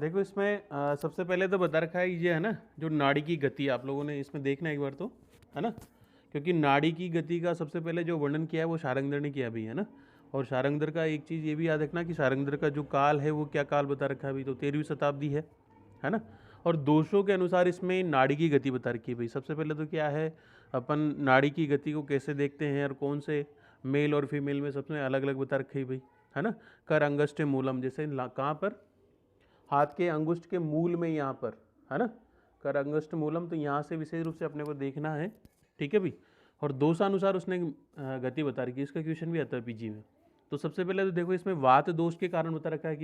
देखो इसमें सबसे पहले तो बता रखा है ये है ना, जो नाड़ी की गति आप लोगों ने इसमें देखना एक बार तो, है ना। क्योंकि नाड़ी की गति का सबसे पहले जो वर्णन किया है वो शारंगधर ने किया भी है ना। और शारंगधर का एक चीज़ ये भी याद रखना कि शारंगधर का जो काल है वो क्या काल बता रखा है अभी, तो 13वीं शताब्दी है ना। और दोषों के अनुसार इसमें नाड़ी की गति बता रखी है भाई। सबसे पहले तो क्या है, अपन नाड़ी की गति को कैसे देखते हैं और कौन से मेल और फीमेल में सबसे अलग अलग बता रखी है भाई, है ना। कर अंगष्ट मूलम, जैसे कहाँ पर, हाथ के अंगुष्ठ के मूल में यहाँ पर, है ना। कर अंगुष्ठ मूलम, तो यहाँ से विशेष रूप से अपने को देखना है, ठीक है भाई। और दोषानुसार उसने गति बता रखी है, इसका क्वेश्चन भी आता है पीजी में। तो सबसे पहले तो देखो इसमें वात दोष के कारण बता रखा है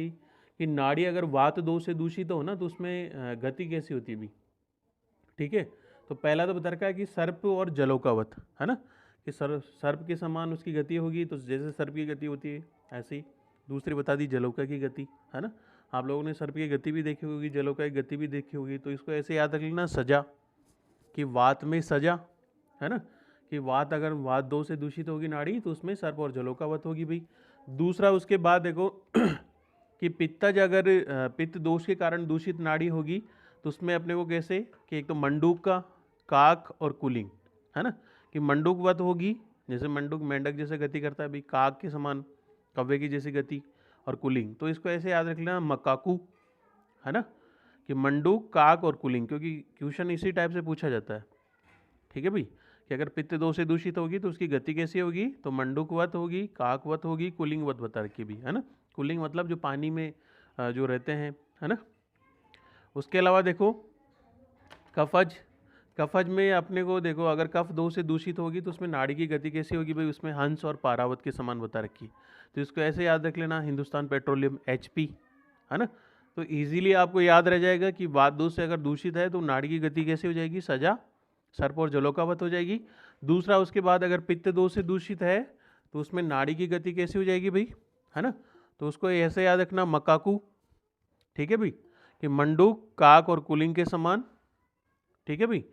कि नाड़ी अगर वात दोष से दूषित हो ना तो उसमें गति कैसी होती है भी, ठीक है। तो पहला तो बता रखा है कि सर्प और जलोकावत, है ना, कि सर्प के समान उसकी गति होगी, तो जैसे सर्प की गति होती है ऐसे ही। दूसरी बता दी जलौका की गति, है ना। आप लोगों ने सर्प की गति भी देखी होगी, जलौका की गति भी देखी होगी, तो इसको ऐसे याद रख लेना, सजा, कि वात में सजा, है ना, कि वात अगर वात दो से दूषित होगी नाड़ी तो उसमें सर्प और जलोकावत होगी भाई। दूसरा उसके बाद देखो कि पित्तज अगर पित्त दोष के कारण दूषित नाड़ी होगी तो उसमें अपने को कैसे, कि एक तो मंडूक का, काक और कुलिंग, है ना, कि मंडूकवत होगी, जैसे मंडूक मेंढक जैसे गति करता है भाई, काक के समान कव्वे की जैसी गति, और कुलिंग, तो इसको ऐसे याद रख लेना मकाकू, है ना, कि मंडूक, काक और कुलिंग, क्योंकि क्वेश्चन इसी टाइप से पूछा जाता है, ठीक है भाई। कि अगर पित्त दो से दूषित होगी तो उसकी गति कैसी होगी, तो मंडूकवत होगी, काकवत होगी, कुलिंगवत बता रखी भी, है ना। कुलिंग मतलब जो पानी में जो रहते हैं, है ना। उसके अलावा देखो कफज, कफज में अपने को देखो अगर कफ दो से दूषित होगी तो उसमें नाड़ी की गति कैसी होगी भाई, उसमें हंस और पारावत के समान बता रखी। तो इसको ऐसे याद रख लेना, हिंदुस्तान पेट्रोलियम HP, है ना। तो इजीली आपको याद रह जाएगा कि वात दोष से अगर दूषित है तो नाड़ी की गति कैसे हो जाएगी, सजा, सर्प और जलोकावत हो जाएगी। दूसरा उसके बाद अगर पित्त दोष से दूषित है तो उसमें नाड़ी की गति कैसी हो जाएगी भाई, है ना। तो उसको ऐसे याद रखना, मकाकू, ठीक है भाई, कि मंडूक, काक और कुलिंग के समान, ठीक है भाई।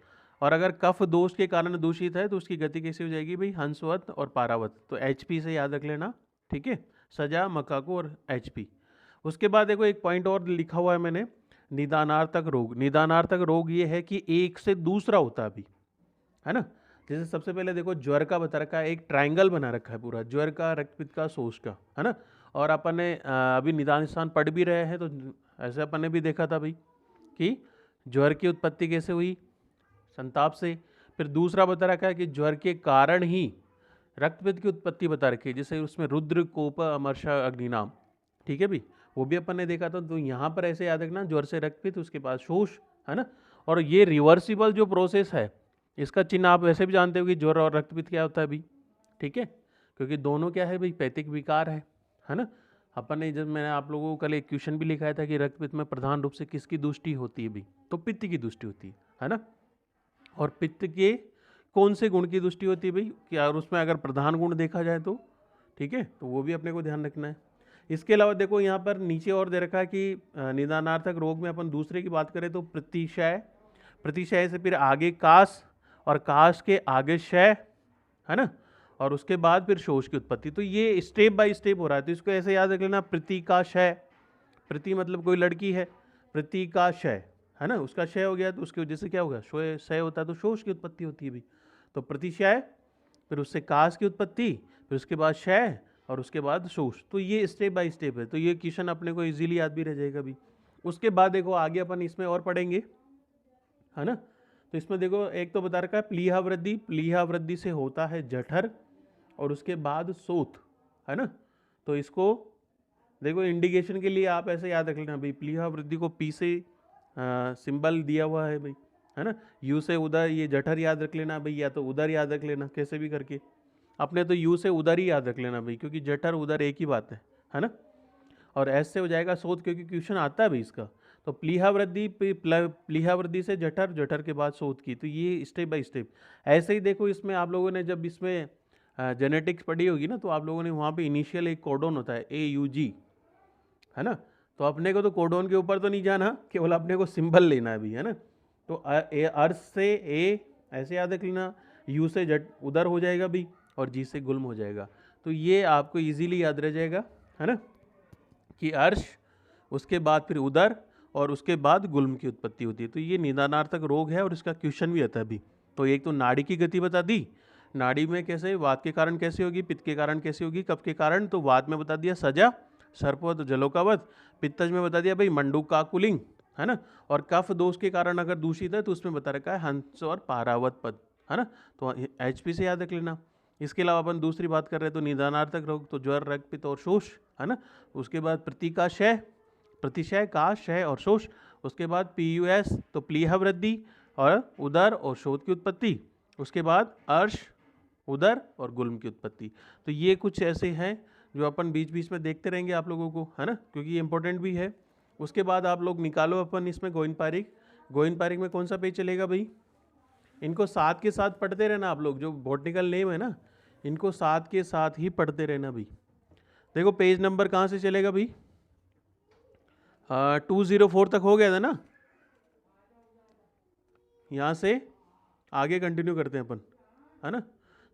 और अगर कफ दोष के कारण दूषित है तो उसकी गति कैसी हो जाएगी भाई, हंसवत और पारावत, तो HP से याद रख लेना, ठीक है, सजा, मकाकू और HP। उसके बाद देखो एक पॉइंट और लिखा हुआ है मैंने, निदानार्थक रोग। निदानार्थक रोग ये है कि एक से दूसरा होता है अभी, है ना। जैसे सबसे पहले देखो ज्वर का बता रखा है, एक ट्रायंगल बना रखा है पूरा, ज्वर का, रक्तपित्त का, शोष का, है ना। और अपन ने अभी निदान स्थान पढ़ भी रहे हैं तो ऐसे अपन ने भी देखा था भाई कि ज्वर की उत्पत्ति कैसे हुई, संताप से। फिर दूसरा बता रखा है कि ज्वर के कारण ही रक्तपित्त की उत्पत्ति बता रखी है, जैसे उसमें रुद्र, कोप, अमर्षा, अग्निनाम, ठीक है भाई, वो भी अपन ने देखा था। तो यहाँ पर ऐसे याद रखना, ज्वर से रक्तपित्त, उसके बाद शोष, है ना। और ये रिवर्सिबल जो प्रोसेस है, इसका चिन्ह आप वैसे भी जानते हो कि ज्वर और रक्तपित्त क्या होता है भाई, ठीक है, क्योंकि दोनों क्या है भाई, पैथिक विकार है ना। अपन ने, जब मैंने आप लोगों को कल एक क्वेश्चन भी लिखाया था कि रक्तपित्त में प्रधान रूप से किसकी दृष्टि होती है भाई, तो पित्त की दृष्टि होती है ना। और पित्त के कौन से गुण की दृष्टि होती है भाई, कि और उसमें अगर प्रधान गुण देखा जाए तो, ठीक है, तो वो भी अपने को ध्यान रखना है। इसके अलावा देखो यहाँ पर नीचे और दे रखा है कि निदानार्थक रोग में अपन दूसरे की बात करें तो प्रतिशय, प्रतिशय से फिर आगे काश, और काश के आगे शय, है ना, और उसके बाद फिर शोष की उत्पत्ति। तो ये स्टेप बाय स्टेप हो रहा है, तो इसको ऐसे याद रख लेना, प्रतिकाशय, प्रति मतलब कोई लड़की है, प्रतिकाशय, है ना, उसका क्षय हो गया तो उसकी वजह से क्या होगा, क्षय होता है तो शोष की उत्पत्ति होती है भी। तो प्रतिशय, फिर उससे काश की उत्पत्ति, फिर उसके बाद क्षय, और उसके बाद शोष। तो ये स्टेप बाय स्टेप है, तो ये क्वेश्चन अपने को इजीली याद भी रह जाएगा भी। उसके बाद देखो आगे अपन इसमें और पढ़ेंगे, है ना। तो इसमें देखो एक तो बता रखा है प्लीहा वृद्धि, प्लीहा वृद्धि से होता है जठर, और उसके बाद सोथ, है ना। तो इसको देखो इंडिकेशन के लिए आप ऐसे याद रख लेना भाई, प्लीहा वृद्धि को P से सिंबल दिया हुआ है भाई, है ना। U से उदर, ये जठर याद रख लेना भाई, या तो उदर याद रख लेना, कैसे भी करके। अपने तो U से उदर ही याद रख लेना भाई, क्योंकि जठर उदर एक ही बात है ना। और S से हो जाएगा शोथ, क्योंकि क्वेश्चन आता है भाई इसका। तो प्लीहा वृद्धि, प्लीहा वृद्धि से जठर, जठर के बाद शोथ की, तो ये स्टेप बाय स्टेप। ऐसे ही देखो इसमें आप लोगों ने जब इसमें जेनेटिक्स पढ़ी होगी ना, तो आप लोगों ने वहाँ पे इनिशियल एक कोडोन होता है AUG, है ना। तो अपने को तो कोडोन के ऊपर तो नहीं जाना, केवल अपने को सिंबल लेना है भी, है ना। तो अर्थ से A ऐसे याद रख लेना, U से जट उदर हो जाएगा भी, और G से गुल्म हो जाएगा। तो ये आपको इजीली याद रह जाएगा, है ना, कि अर्श, उसके बाद फिर उदर, और उसके बाद गुल्म की उत्पत्ति होती है। तो ये निदानार्थक रोग है और इसका क्वेश्चन भी आता है अभी। तो एक तो नाड़ी की गति बता दी, नाड़ी में कैसे वात के कारण कैसे होगी, पित्त के कारण कैसे होगी, कफ के कारण तो वात में बता दिया सजा सर्पवत जलोकावत, पित्तज में बता दिया भाई मंडूक काकुलिंग, है ना। और कफ दोष के कारण अगर दूषित है तो उसमें बता रखा है हंस और पारावत पद, है ना। तो HP से याद रख लेना। इसके अलावा अपन दूसरी बात कर रहे हैं तो निदानार्थक रोग तो ज्वर रक्त पित्त और शोष, है ना। उसके बाद प्रतिकाशय, प्रतिशय का शय और शोष। उसके बाद PUS तो प्लीहा वृद्धि और उदर और शोथ की उत्पत्ति। उसके बाद अर्श उदर और गुल्म की उत्पत्ति। तो ये कुछ ऐसे हैं जो अपन बीच बीच में देखते रहेंगे आप लोगों को, है ना, क्योंकि ये इंपॉर्टेंट भी है। उसके बाद आप लोग निकालो अपन इसमें गोविंद पारिक में कौन सा पेज चलेगा भाई, इनको साथ के साथ पढ़ते रहना आप लोग, जो बॉटनिकल नेम है ना इनको साथ के साथ ही पढ़ते रहना भाई। देखो पेज नंबर कहाँ से चलेगा भाई, 204 तक हो गया था ना, यहाँ से आगे कंटिन्यू करते हैं अपन, है ना।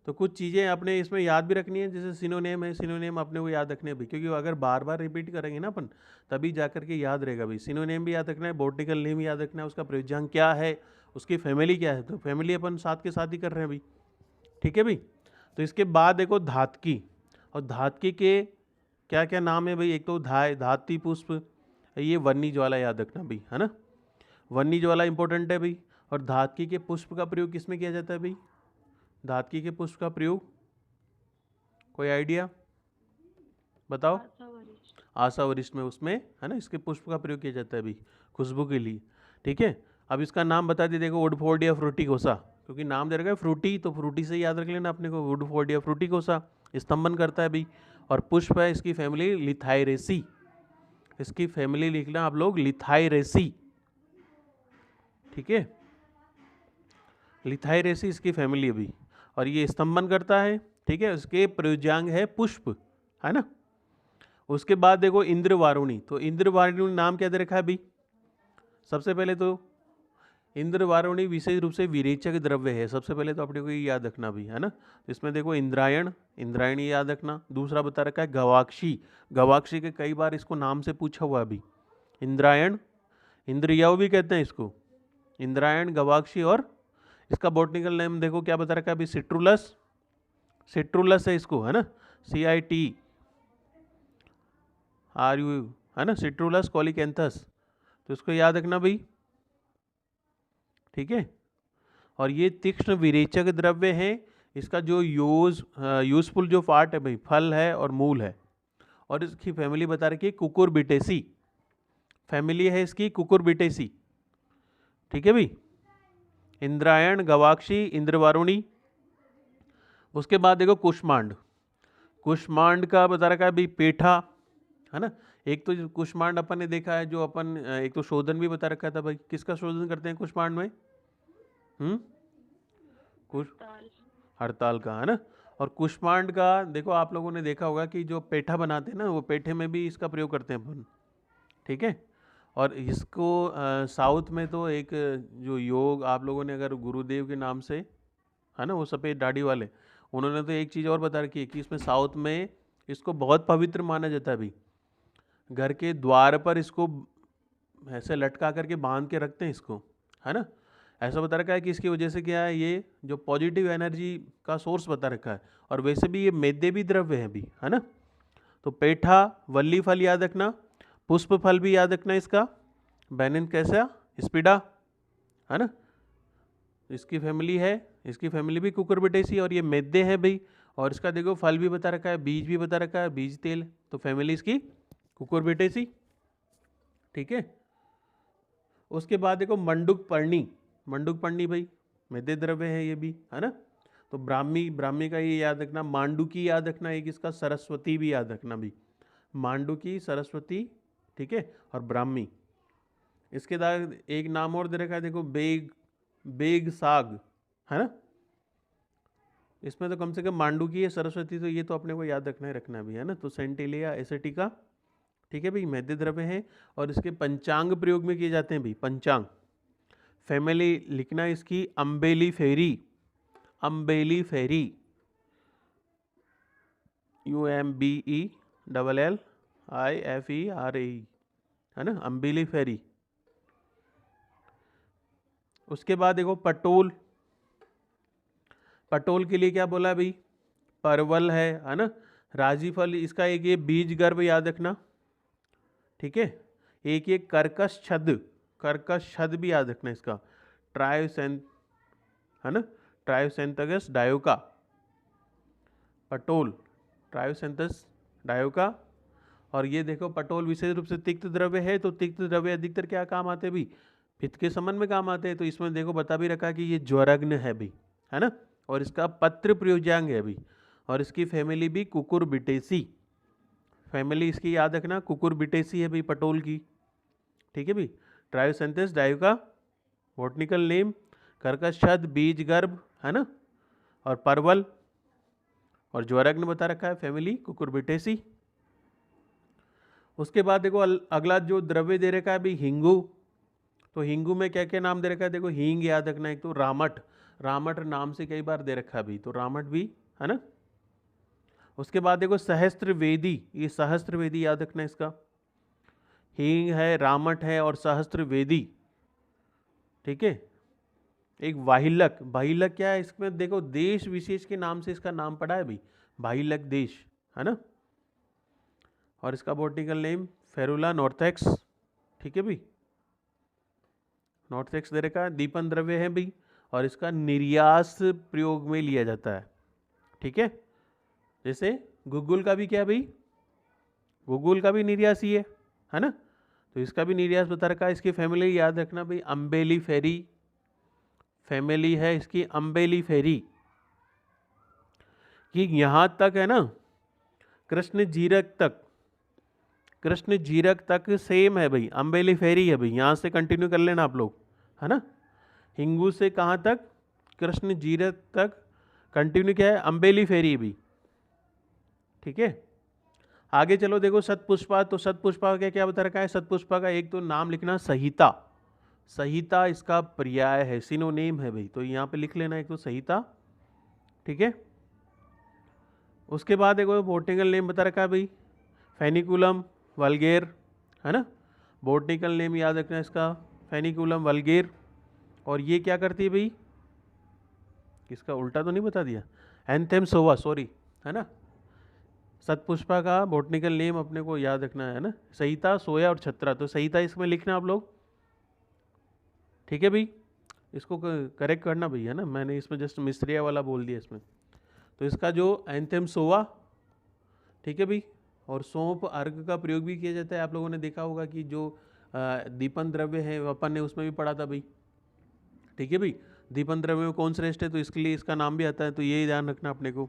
तो कुछ चीज़ें आपने इसमें याद भी रखनी है, जैसे सिनोनेम है, सिनोनेम अपने को याद रखने हैं भाई, क्योंकि अगर बार बार रिपीट करेंगे ना अपन तभी जा करके याद रहेगा भाई। सिनोनेम भी याद रखना है, बॉटनिकल नेम याद रखना है, उसका प्रयोज्यांग क्या है, उसकी फैमिली क्या है, तो फैमिली अपन साथ के साथ ही कर रहे हैं भाई, ठीक है भाई। तो इसके बाद देखो धातकी, और धातकी के क्या क्या नाम है भाई, एक तो धाती पुष्प, ये वन्नी ज्वाला याद रखना भाई, है ना। वन्नी ज्वाला इंपॉर्टेंट है भाई। और धातकी के पुष्प का प्रयोग किसमें किया जाता है भाई, धातकी के पुष्प का प्रयोग कोई आइडिया बताओ। आशा वरिष्ठ में उसमें, है ना, इसके पुष्प का प्रयोग किया जाता है भाई खुशबू के लिए, ठीक है। अब इसका नाम बता दिए, देखो वुडफोर्डिया फ्रूटिकोसा, क्योंकि नाम दे रखा है फ्रूटी तो फ्रूटी से याद रख लेना अपने को, वुडफोर्डिया फ्रूटिकोसा स्तंभन करता है भाई। और पुष्प है इसकी फैमिली लिथाइरेसी, इसकी फैमिली लिखना आप लोग लिथाइरेसी, ठीक है, लिथाइरेसी इसकी फैमिली अभी। और ये स्तंभन करता है, ठीक है, उसके प्रयोज्यांग है पुष्प, है ना। उसके बाद देखो इंद्रवारुणी, तो इंद्रवारुणी नाम क्या दे रखा है अभी, सबसे पहले तो इंद्रवारुणी विशेष रूप से विरेचक द्रव्य है, सबसे पहले तो अपने को ये याद रखना भी, है ना। इसमें देखो इंद्रायण, इंद्रायणी याद रखना। दूसरा बता रखा है गवाक्षी, गवाक्षी के कई बार इसको नाम से पूछा हुआ अभी, इंद्रायण, इंद्रियाव भी कहते हैं इसको, इंद्रायण गवाक्षी। और इसका बॉटनिकल नेम देखो क्या बता रखा है अभी, सिट्रुलस, सिट्रुलस है इसको, है ना, CITRU, है ना, सिट्रुलस कॉलिकेंथस, तो इसको याद रखना भाई, ठीक है। और ये तीक्ष्ण विरेचक द्रव्य है, इसका जो यूजफुल जो पार्ट है भाई फल है और मूल है। और इसकी फैमिली बता रखी है कुकुरबिटेसी, फैमिली है इसकी कुकुरबिटेसी, ठीक है भाई। इंद्रायण गवाक्षी इंद्रवारुणी। उसके बाद देखो कुष्मांड, कुष्मांड का बता रखा है भाई पेठा, है ना। एक तो कुष्मांड अपन ने देखा है जो अपन, एक तो शोधन भी बता रखा था भाई, किसका शोधन करते हैं कुष्मांड में, कुश हड़ताल का, है ना। और कुष्मांड का देखो आप लोगों ने देखा होगा कि जो पेठा बनाते हैं ना वो पेठे में भी इसका प्रयोग करते हैं अपन, ठीक है। और इसको साउथ में तो एक जो योग आप लोगों ने अगर गुरुदेव के नाम से, है ना, वो सफ़ेद दाढ़ी वाले, उन्होंने तो एक चीज़ और बता रखी है कि इसमें साउथ में इसको बहुत पवित्र माना जाता है अभी, घर के द्वार पर इसको ऐसे लटका करके बांध के रखते हैं इसको, है ना। ऐसा बता रखा है कि इसकी वजह से क्या है, ये जो पॉजिटिव एनर्जी का सोर्स बता रखा है। और वैसे भी ये मेदे भी द्रव्य है भी, है ना। तो पेठा, वल्ली फल याद रखना, पुष्प फल भी याद रखना इसका, बैनिन कैसा स्पीडा, है ना, इसकी फैमिली है, इसकी फैमिली भी कुकुरबिटेसी, और ये मेदे है भाई। और इसका देखो फल भी बता रखा है, बीज भी बता रखा है, बीज तेल, तो फैमिली इसकी कुकुरबिटेसी, ठीक है। उसके बाद देखो मंडूक पर्णी, मंडूक पर्णी भाई मेदे द्रव्य है ये भी, है ना। तो ब्राह्मी, ब्राह्मी का ये याद रखना, मांडुकी याद रखना, एक इसका सरस्वती भी याद रखना भी, मांडुकी सरस्वती, ठीक है, और ब्राह्मी। इसके बाद एक नाम और दे रखा है देखो बेग, बेग साग, है ना। इसमें तो कम से कम मांडुकी है, सरस्वती, तो ये तो अपने को याद रखना है, रखना भी, है ना। तो सेंटिलिया एसेटिका, ठीक है भाई, मैदे द्रव्य है। और इसके पंचांग प्रयोग में किए जाते हैं भाई, पंचांग। फैमिली लिखना इसकी अम्बेली फेरी, अम्बेली फेरी, UMBELLIFERAE, है ना, अम्बेली फेरी, उसके बाद देखो पटोल, पटोल के लिए क्या बोला है भाई, परवल है ना। राजी फल, इसका एक ये बीज गर्भ याद रखना, ठीक है। एक ये कर्कश छद, कर्कश छद भी याद रखना इसका, ट्रायोसेंथ है ना, ट्रायोसेंथस डायोका, पटोल ट्रायोसेंथस डायोका। और ये देखो पटोल विशेष रूप से तिक्त द्रव्य है, तो तिक्त द्रव्य अधिकतर क्या काम आते हैं भाई, पित्त के समन में काम आते हैं। तो इसमें देखो बता भी रखा कि ये ज्वरग्न है भाई, है ना। और इसका पत्र प्रयोज्यांग है भाई, और इसकी फैमिली भी कुकुरबिटेसी, फैमिली इसकी याद रखना कुकुरबिटेसी है भाई पटोल की, ठीक है भाई। ट्रायोसेंथस डायोका बॉटनिकल नेम, कर्कश छद, बीज गर्भ है ना, और परवल, और ज्वरग्न बता रखा है फैमिली कुकुरबिटेसी। उसके बाद देखो अगला जो द्रव्य दे रखा है भाई हिंगू, तो हिंगू में क्या क्या नाम दे रखा है, देखो हींग याद रखना, एक तो रामट, रामट नाम से कई बार दे रखा है भाई, तो रामट भी है ना। उसके बाद देखो सहस्त्र वेदी, ये सहस्त्र वेदी याद रखना इसका, हींग है, रामट है और सहस्त्र वेदी, ठीक है। एक वाहिलक, वाहिलक क्या है, इसमें देखो देश विशेष के नाम से इसका नाम पड़ा है भाई, वाहिलक देश है ना। और इसका बॉटनिकल नेम फेरुला नॉर्थेक्स, ठीक है भाई, नॉर्थेक्स दे रखा है। दीपन द्रव्य है भाई, और इसका निर्यास प्रयोग में लिया जाता है, ठीक है। जैसे गुग्गुल का भी क्या भाई, गुग्गुल का भी निर्यास ही है ना, तो इसका भी निर्यास बता रखा है। इसकी फैमिली याद रखना भाई अम्बेली फेरी, फैमिली है इसकी अम्बेली फेरी। कि यहाँ तक है ना, कृष्ण जीरक तक, कृष्ण जीरक तक सेम है भाई, अम्बेली फेरी है भाई, यहाँ से कंटिन्यू कर लेना आप लोग, है ना। हिंगू से कहाँ तक, कृष्ण जीरक तक कंटिन्यू क्या है, अम्बेली फेरी भी, ठीक है। आगे चलो देखो सतपुष्पा, तो सतपुष्पा का क्या बता रखा है, सतपुष्पा का एक तो नाम लिखना सहिता, सहिता इसका पर्याय है, सिनोनिम है भाई, तो यहाँ पे लिख लेना एक तो सहिता, ठीक है। उसके बाद देखो बॉटनिकल नेम बता रखा है भाई फेनिकुलम वल्गेर, है ना, बॉटनिकल नेम याद रखना इसका फेनिकुलम वल्गेर। और ये क्या करती है भाई, इसका उल्टा तो नहीं बता दिया, एंथेम सोवा, सॉरी, है ना। सतपुष्पा का बॉटनिकल नेम अपने को याद रखना है ना, सहिता, सोया और छत्रा, तो सहिता इसमें लिखना आप लोग, ठीक है भाई। इसको करेक्ट करना भाई, है ना, मैंने इसमें जस्ट मिस्त्रिया वाला बोल दिया इसमें। तो इसका जो एंथेम सोवा, ठीक है भाई। और सौंफ अर्घ का प्रयोग भी किया जाता है, आप लोगों ने देखा होगा कि जो दीपन द्रव्य है अपन ने उसमें भी पढ़ा था भाई, ठीक है भाई। दीपन द्रव्य में कौन श्रेष्ठ है, तो इसके लिए इसका नाम भी आता है, तो ये ध्यान रखना अपने को।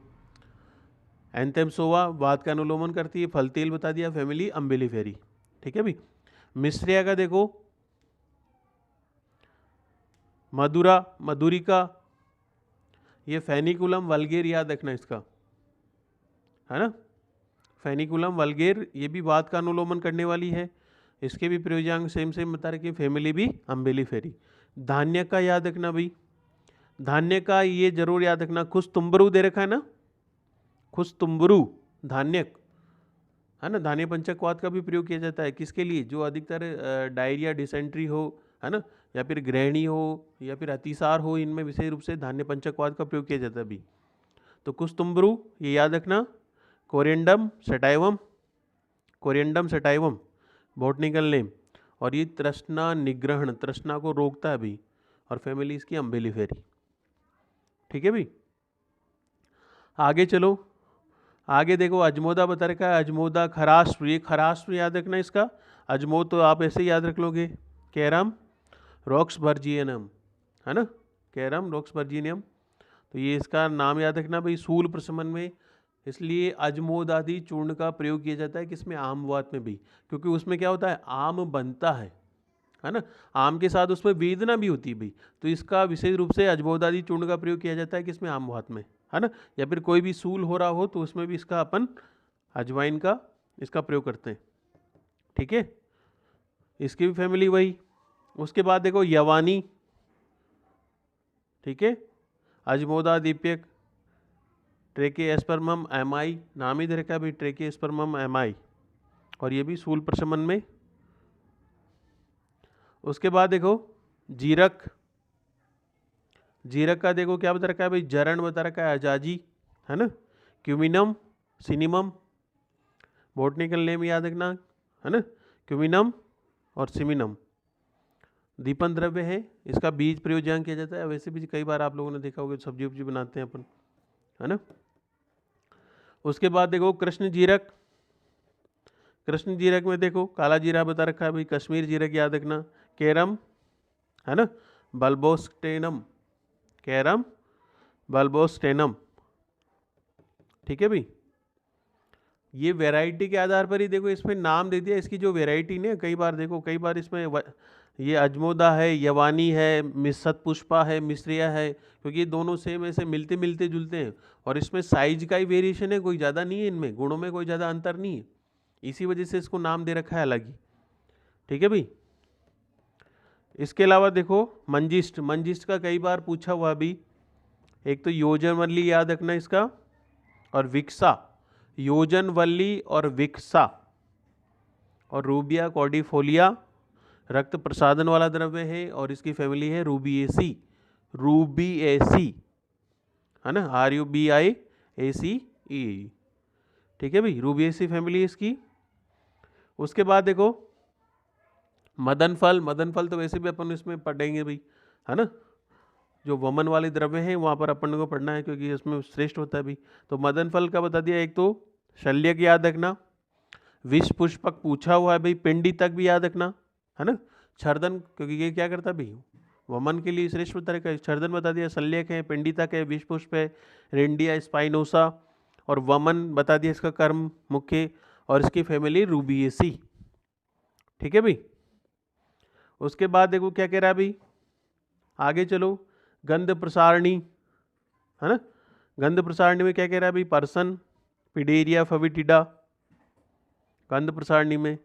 एंथेम सोवा वात का अनुलोमन करती है, फल तेल बता दिया, फैमिली अम्बेली फेरी, ठीक है भाई। मिस्रिया का देखो मधुरा, मधुरिका, ये फेनिकुलम वल्गेर याद रखना इसका, है ना, फेनिकुलम वल्गेर, ये भी वात का अनुलोमन करने वाली है, इसके भी प्रयोजनांग सेम सेम बता रखे, फैमिली भी अम्बेली फेरी। धान्य का याद रखना भाई, धान्य का ये जरूर याद रखना, खुश तुम्बरू दे रखा है ना, खुश तुम्बरू धान्यक, है ना। धान्य पंचकवाद का भी प्रयोग किया जाता है, किसके लिए, जो अधिकतर डायरिया डिसेंट्री हो, है ना, या फिर ग्रहणी हो या फिर अतिसार हो, इनमें विशेष रूप से धान्य पंचकवाद का प्रयोग किया जाता है अभी। तो कुछ तुम्बरू ये याद रखना, कोरिएंडम सेटाइवम, कोरिएंडम सेटाइवम बॉटनिकल नेम। और ये तृष्णा निग्रहण, तृष्णा को रोकता है अभी, और फैमिली इसकी अम्बेली फेरी, ठीक है भाई। आगे चलो, आगे देखो अजमोदा बता रखा है, अजमोदा खराश्व, ये खराश्व याद रखना इसका, अजमोद तो आप ऐसे ही याद रख लोगे, कैरम रॉक्स वर्जियनम, है ना, कैरम रॉक्स वर्जिनियम। तो ये इसका नाम याद रखना भाई, सूल प्रशमन में इसलिए अजमोद आदि चूर्ण का प्रयोग किया जाता है, किसमें, आमवात में भी, क्योंकि उसमें क्या होता है, आम बनता है ना, आम के साथ उसमें वेदना भी होती है भाई, तो इसका विशेष रूप से अजमोद आदि चूर्ण का प्रयोग किया जाता है, किसमें, आमवात में, है ना। या फिर कोई भी सूल हो रहा हो तो उसमें भी इसका अपन अजवाइन का इसका प्रयोग करते हैं, ठीक है। इसकी भी फैमिली वही। उसके बाद देखो यवानी, ठीक है, अजमोदा दीप्यक, ट्रेके एस्पर्मम एमाई, नाम ही दे रखा है भाई ट्रेके एस्पर्मम एमाई, और ये भी सूल प्रशमन में। उसके बाद देखो जीरक, जीरक का देखो क्या बता रखा है भाई, जरण बता रखा है अजाजी, है ना। क्यूमिनम, सिनिमम, बोटनिकल नेम याद रखना, है ना, क्यूमिनम और सिमिनम। दीपन द्रव्य है, इसका बीज प्रयोजन किया जाता है। वैसे भी कई बार आप लोगों ने देखा होगा सब्जी वब्जी बनाते हैं अपन, है ना। उसके बाद देखो कृष्ण जीरक, कृष्ण जीरक में देखो काला जीरा बता रखा है भाई, कश्मीर जीरक याद रखना, कैरम, है ना, बल्बोस्टेनम, कैरम बल्बोस्टेनम, ठीक है भाई। ये वैरायटी के आधार पर ही देखो इसमें नाम दे दिया, इसकी जो वैरायटी ने कई बार देखो, कई बार इसमें ये अजमोदा है, यवानी है, मिसत पुष्पा है, मिश्रिया है, क्योंकि ये दोनों सेम ऐसे मिलते मिलते जुलते हैं। और इसमें साइज का ही वेरिएशन है, कोई ज़्यादा नहीं है, इनमें गुणों में कोई ज़्यादा अंतर नहीं है, इसी वजह से इसको नाम दे रखा है अलग ही, ठीक है भाई। इसके अलावा देखो मंजिष्ट, मंजिष्ट का कई बार पूछा हुआ भी, एक तो योजनवल्ली याद रखना इसका, और विक्सा, योजनवल्ली और विक्सा, और रूबिया कॉर्डिफोलिया रक्त प्रसादन वाला द्रव्य है, और इसकी फैमिली है रूबिएसी, रूबिएसी, है ना, RUBIACE, ठीक है भाई, रूबिएसी फैमिली इसकी। उसके बाद देखो मदन फल, मदन फल तो वैसे भी अपन इसमें पढ़ेंगे भाई, है ना, जो वमन वाले द्रव्य हैं वहाँ पर अपन को पढ़ना है, क्योंकि इसमें श्रेष्ठ होता है भाई। तो मदन फल का बता दिया, एक तो शल्यक याद रखना, विष पुष्पक पूछा हुआ है भाई, पिंडी तक भी याद रखना, है ना, छर्दन, क्योंकि ये क्या करता है भाई, वमन के लिए श्रेष्ठ तरह का, छर्दन बता दिया, शल्यक है, पिंडी तक है, विष पुष्प है, रेंडिया स्पाइनोसा, और वमन बता दिया इसका कर्म मुख्य, और इसकी फैमिली रूबिएसी, ठीक है भाई। उसके बाद देखो क्या कह रहा है भाई, आगे चलो, गंध प्रसारणी, है ना, गंध प्रसारणी में क्या कह रहा है भाई, पर्सन, पिडेरिया फविटिडा, गंध प्रसारणी में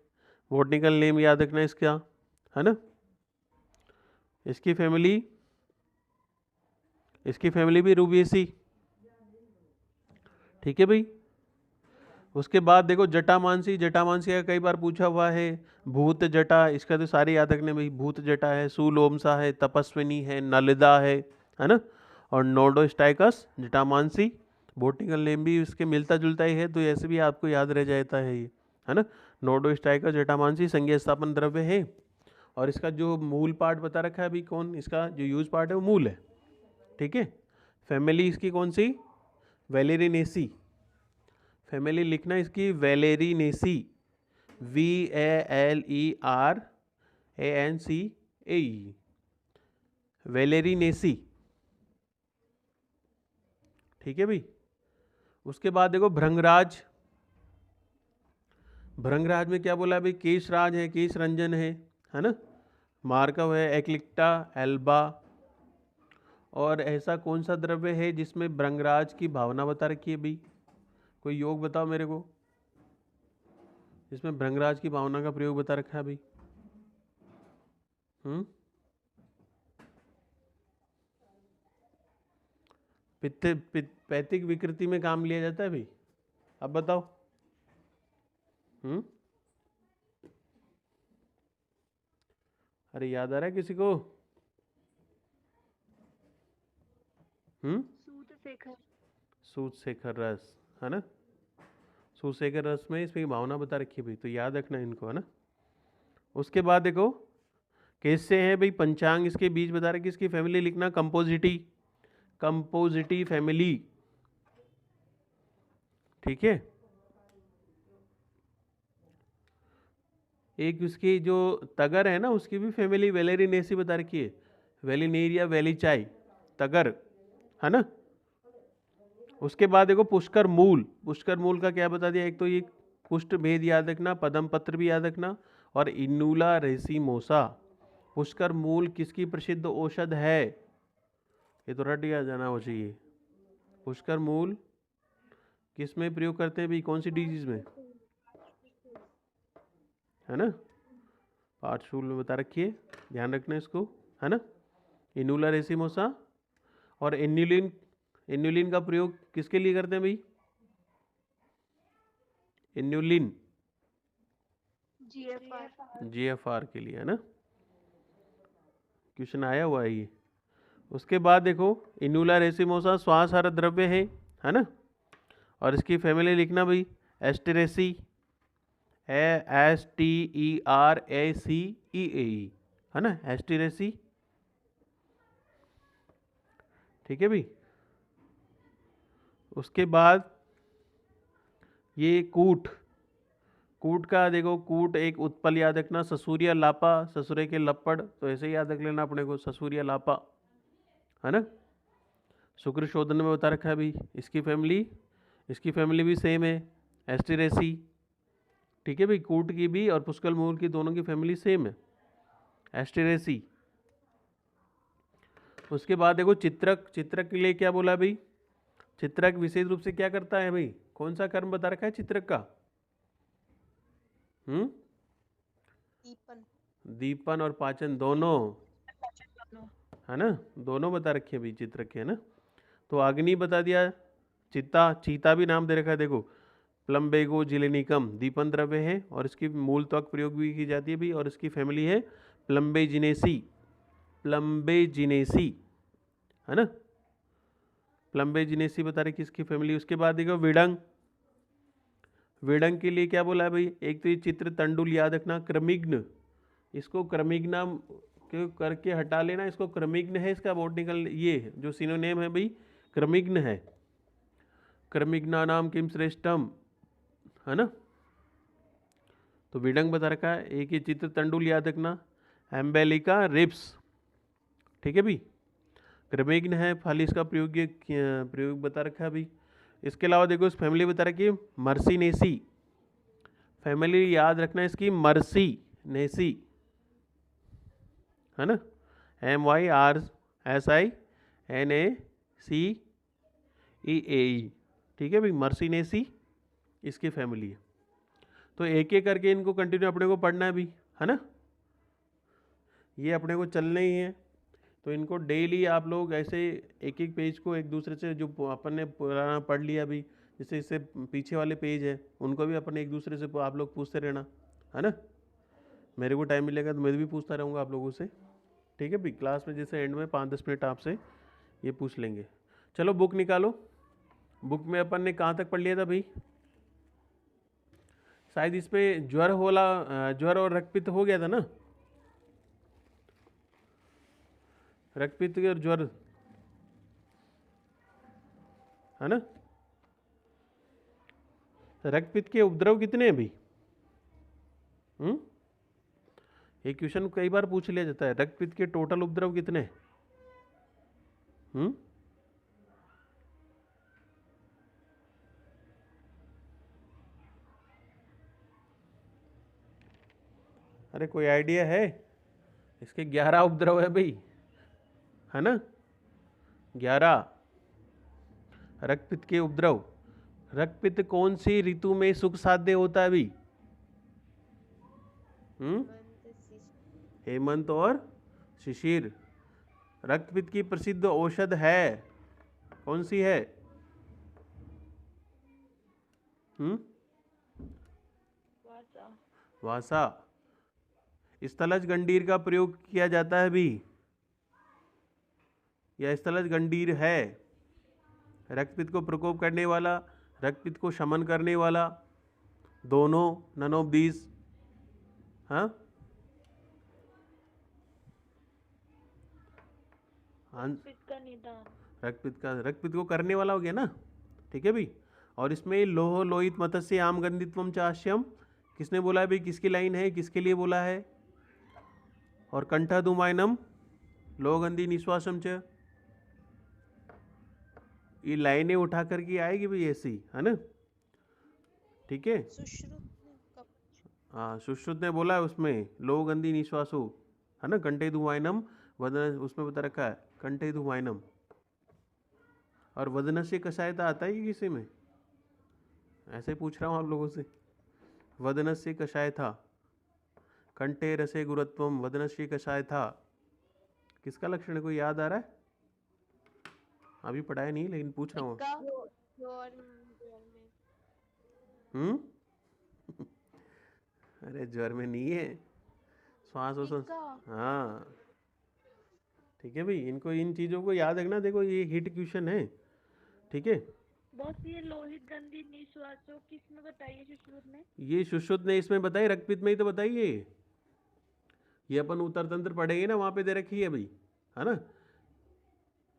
बोटनिकल नेम याद रखना इसका, है ना, इसकी फैमिली भी रूबिएसी, ठीक है भाई। उसके बाद देखो जटामांसी, जटामांसी का कई बार पूछा हुआ है, भूत जटा, इसका तो सारे याद रखने भाई, भूत जटा है, सुलोमसा है, तपस्विनी है, नलिदा है ना, और नोडोस्टाइकस जटामांसी, बोटनिकल नेम भी इसके मिलता जुलता ही है, तो ऐसे भी आपको याद रह जाता है ये, है ना, नोडोस्टाइकस जटामांसी संज्ञा स्थापन द्रव्य है। और इसका जो मूल पार्ट बता रखा है अभी, कौन इसका जो यूज पार्ट है वो मूल है, ठीक है। फैमिली इसकी कौन सी, वेलेरिनेसी, फैमिली लिखना इसकी वेलेरिनेसी, VALERANCAE, वेलेरिनेसी, ठीक है भाई। उसके बाद देखो भृंगराज, भृंगराज में क्या बोला है भाई, केशराज है, केश रंजन है ना, मार्कव है, एक्लिक्टा, एल्बा। और ऐसा कौन सा द्रव्य है जिसमें भृंगराज की भावना बता रखी है भाई, कोई योग बताओ मेरे को, जिसमें भृंगराज की भावना का प्रयोग बता रखा है भाई। पैतिक विकृति में काम लिया जाता है भाई, अब बताओ। अरे याद आ रहा है किसी को? सूत शेखर रस, है ना, सूत शेखर रस में इसमें भावना बता रखी है भाई, तो याद रखना इनको, है ना। उसके बाद देखो कैसे है भाई, पंचांग, इसके बीज बता रखे, इसकी फैमिली लिखना, कंपोजिटी, कंपोजिटी फैमिली, ठीक है। एक उसकी जो तगर है ना, उसकी भी फैमिली वेलेरिनेसी बता रखी है, वेलिनेरिया वेलिचाई, तगर, है ना। उसके बाद देखो पुष्कर मूल, पुष्कर मूल का क्या बता दिया, एक तो ये कुष्ठ भेद याद रखना, पदम पत्र भी याद रखना, और इन्नूला रेसिमोसा। पुष्कर मूल किसकी प्रसिद्ध औषध है, ये तो रट गया जाना हो चाहिए। पुष्कर मूल किस में प्रयोग करते हैं भाई, कौन सी डिजीज में, है ना, पार्टशूल में बता रखिए, ध्यान रखना इसको, है ना, इन्नूला रेसिमोसा। और इन्यूलिन, इन्यूलिन का प्रयोग किसके लिए करते हैं भाई, इन्यूलिन GFR के लिए, है ना, क्वेश्चन आया हुआ है ये। उसके बाद देखो इनुला रेसिमोसा श्वासहर द्रव्य है ना। और इसकी फैमिली लिखना भाई, एस्टेरेसी, ASTERACEAE, है ना, एस्टेरेसी। ठीक है भाई। उसके बाद ये कूट, कूट का देखो, कूट एक उत्पल याद रखना, ससुरिया लापा, ससुरे के लपड़, तो ऐसे ही याद रख लेना अपने को, ससुरिया लापा, है ना। शुक्र शोधन में बता रखा है भाई, इसकी फैमिली भी सेम है, एस्टेरेसी। ठीक है भाई, कूट की भी और पुष्कल मूल की दोनों की फैमिली सेम है, एस्टेरेसी। उसके बाद देखो चित्रक, चित्रक के लिए क्या बोला भाई, चित्रक विशेष रूप से क्या करता है भाई, कौन सा कर्म बता रखा है चित्रक का? दीपन। दीपन और पाचन दोनों, है ना, दोनों बता रखे हैं भाई चित्रक के, है ना। तो अग्नि बता दिया, चिता, चीता भी नाम दे रखा है देखो, प्लम्बेगो जिलेनिकम दीपन द्रव्य है और इसकी मूल त्वक प्रयोग भी की जाती है भी, और इसकी फैमिली है प्लम्बेजिनेसी, प्लम्बेजिनेसी, है ना, प्लम्बेजिनेसी बता रहे किसकी फैमिली। उसके बाद देखो विडंग, विडंग के लिए क्या बोला है भाई, एक तो ये चित्र तंडुल याद रखना, क्रमिग्न, इसको क्रमिग्ना करके हटा लेना, इसको क्रमिग्न है इसका बॉटनिकल, ये जो सिनोनेम है भाई क्रमिग्न है, क्रमिग्ना नाम किम श्रेष्ठम, है ना। तो विडंग बता रखा है, एक ही चित्र तंडुल याद रखना, एम्बेलिका रिप्स। ठीक है भाई, क्रमिग्न है, खाली इसका प्रयोग बता रखा है भाई। इसके अलावा देखो इस फैमिली बता रखी है मर्सीनेसी, फैमिली याद रखना इसकी मर्सी नेसी, है ना, MYRSINACEAE। ठीक है भाई, मर्सीनेसी इसकी फैमिली है। तो एक एक करके इनको कंटिन्यू अपने को पढ़ना है भी, है ना, ये अपने को चलने ही है। तो इनको डेली आप लोग ऐसे एक एक पेज को एक दूसरे से, जो अपन ने पुराना पढ़ लिया अभी, जैसे इससे पीछे वाले पेज है उनको भी अपन एक दूसरे से आप लोग पूछते रहना, है ना। मेरे को टाइम मिलेगा तो मैं भी पूछता रहूँगा आप लोगों से। ठीक है भाई, क्लास में जैसे एंड में 5-10 मिनट आपसे ये पूछ लेंगे। चलो बुक निकालो, बुक में अपन ने कहाँ तक पढ़ लिया था भाई, शायद इसमें ज्वर होला, ज्वर और रक्तपित्त हो गया था ना, रक्तपित्त और ज्वर, है ना। रक्तपित्त के उपद्रव कितने हैं भाई? ये क्वेश्चन कई बार पूछ लिया जाता है, रक्तपित्त के टोटल उपद्रव कितने हैं? अरे कोई आइडिया है? इसके 11 उपद्रव है भाई, है ना, 11 रक्तपित्त के उपद्रव। रक्तपित्त कौन सी ऋतु में सुख साध्य होता है भाई? हेमंत और शिशिर। रक्तपित्त की प्रसिद्ध औषध है, कौन सी है? वासा। स्थलज गंडीर का प्रयोग किया जाता है भी, यह स्थलज गंडीर है, रक्तपित्त को प्रकोप करने वाला, रक्तपित्त को शमन करने वाला, दोनों, नन ऑफ दीज। हाँ, रक्तपित्त को करने वाला हो गया ना। ठीक है भाई। और इसमें लोह लोहित मत्स्य आम गंधित्वम चाश्यम, किसने बोला है भाई, किसकी लाइन है, किसके लिए बोला है? और कंठा धुमायनम लोहगंधी निश्वासम च, ये लाइनें उठा करके आएगी भाई ऐसी, है ना। ठीक है, हाँ, सुश्रुत ने बोला है उसमें लोहगंधी निश्वासु, है ना, कंठे धुमायनम वदन, उसमें बता रखा है कंठे धुमायनम। और वदन से कषायता आता है कि किसी में? ऐसे पूछ रहा हूँ आप लोगों से, वदन से कषाय था, कंठे रसे गुरुत्वम वदन से कषाय था, किसका लक्षण कोई याद आ रहा है? अभी पढ़ाया नहीं लेकिन पूछ रहा हूँ। अरे ज्वर में नहीं है, श्वास, हाँ, ठीक है भाई, इनको इन चीज़ों को याद रखना। देखो ये हिट क्वेश्चन है, ठीक है। बॉस ये लोहित गंधी निश्वासों किसमें बताइए सुश्रुत में? ये सुश्रुत ने इसमें बताई, रक्तपित्त में ही तो बताइए। ये अपन उत्तर तंत्र पढ़ेंगे ना, वहाँ पे दे रखी है भाई, है ना,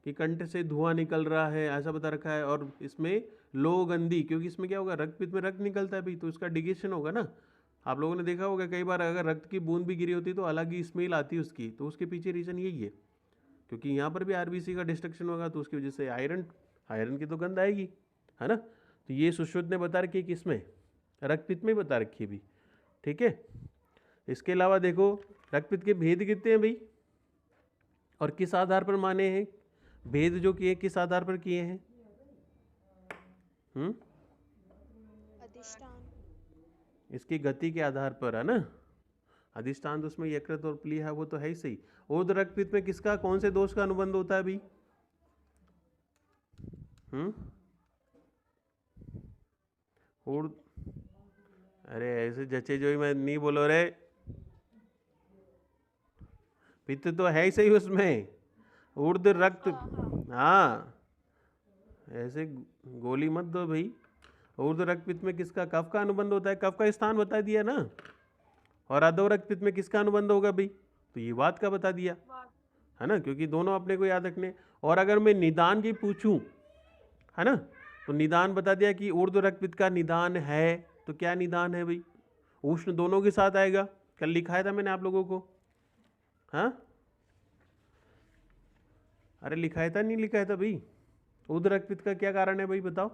कि कंठ से धुआं निकल रहा है, ऐसा बता रखा है। और इसमें लो गंधी, क्योंकि इसमें क्या होगा, रक्तपित्त में रक्त निकलता है भाई, तो इसका डिगेशन होगा ना। आप लोगों ने देखा होगा कई बार अगर रक्त की बूंद भी गिरी होती तो अलग ही स्मेल आती है उसकी, तो उसके पीछे रीज़न यही है, क्योंकि यहाँ पर भी आरबीसी का डिस्ट्रक्शन होगा, तो उसकी वजह से आयरन की तो गंध आएगी, है ना। तो ये सुश्रुत ने बता रखी है किसमें, रक्तपित्त में बता रखी है भाई, ठीक है। इसके अलावा देखो रक्तपित्त के भेद कितने हैं भाई, और किस आधार पर माने हैं, भेद जो किए किस आधार पर किए हैं? अधिष्ठान। इसकी गति के आधार पर, है ना। अधिष्ठान तो उसमें यकृत और प्लीहा है, वो तो है ही सही। ऊर्ध्व रक्तपित्त में किसका, कौन से दोष का अनुबंध होता है भाई? अरे ऐसे जचे जो ही मैं नहीं बोलो रे, पित्त तो है ही सही उसमें, ऊर्ध्व रक्त। हाँ ऐसे गोली मत दो भाई। ऊर्ध्व रक्तपित्त में किसका, कफ का अनुबंध होता है, कफ का स्थान बता दिया ना। और अधो रक्तपित्त में किसका अनुबंध होगा भाई, तो ये वात का बता दिया, है ना, क्योंकि दोनों अपने को याद रखने। और अगर मैं निदान की पूछूं, है ना, तो निदान बता दिया कि ऊर्ध्व रक्तपित्त का निदान है, तो क्या निदान है भाई, उष्ण दोनों के साथ आएगा। कल लिखाया था मैंने आप लोगों को, हाँ अरे लिखाया था नहीं लिखाया था भाई, ऊर्ध्व रक्तपित्त का क्या कारण है भाई बताओ?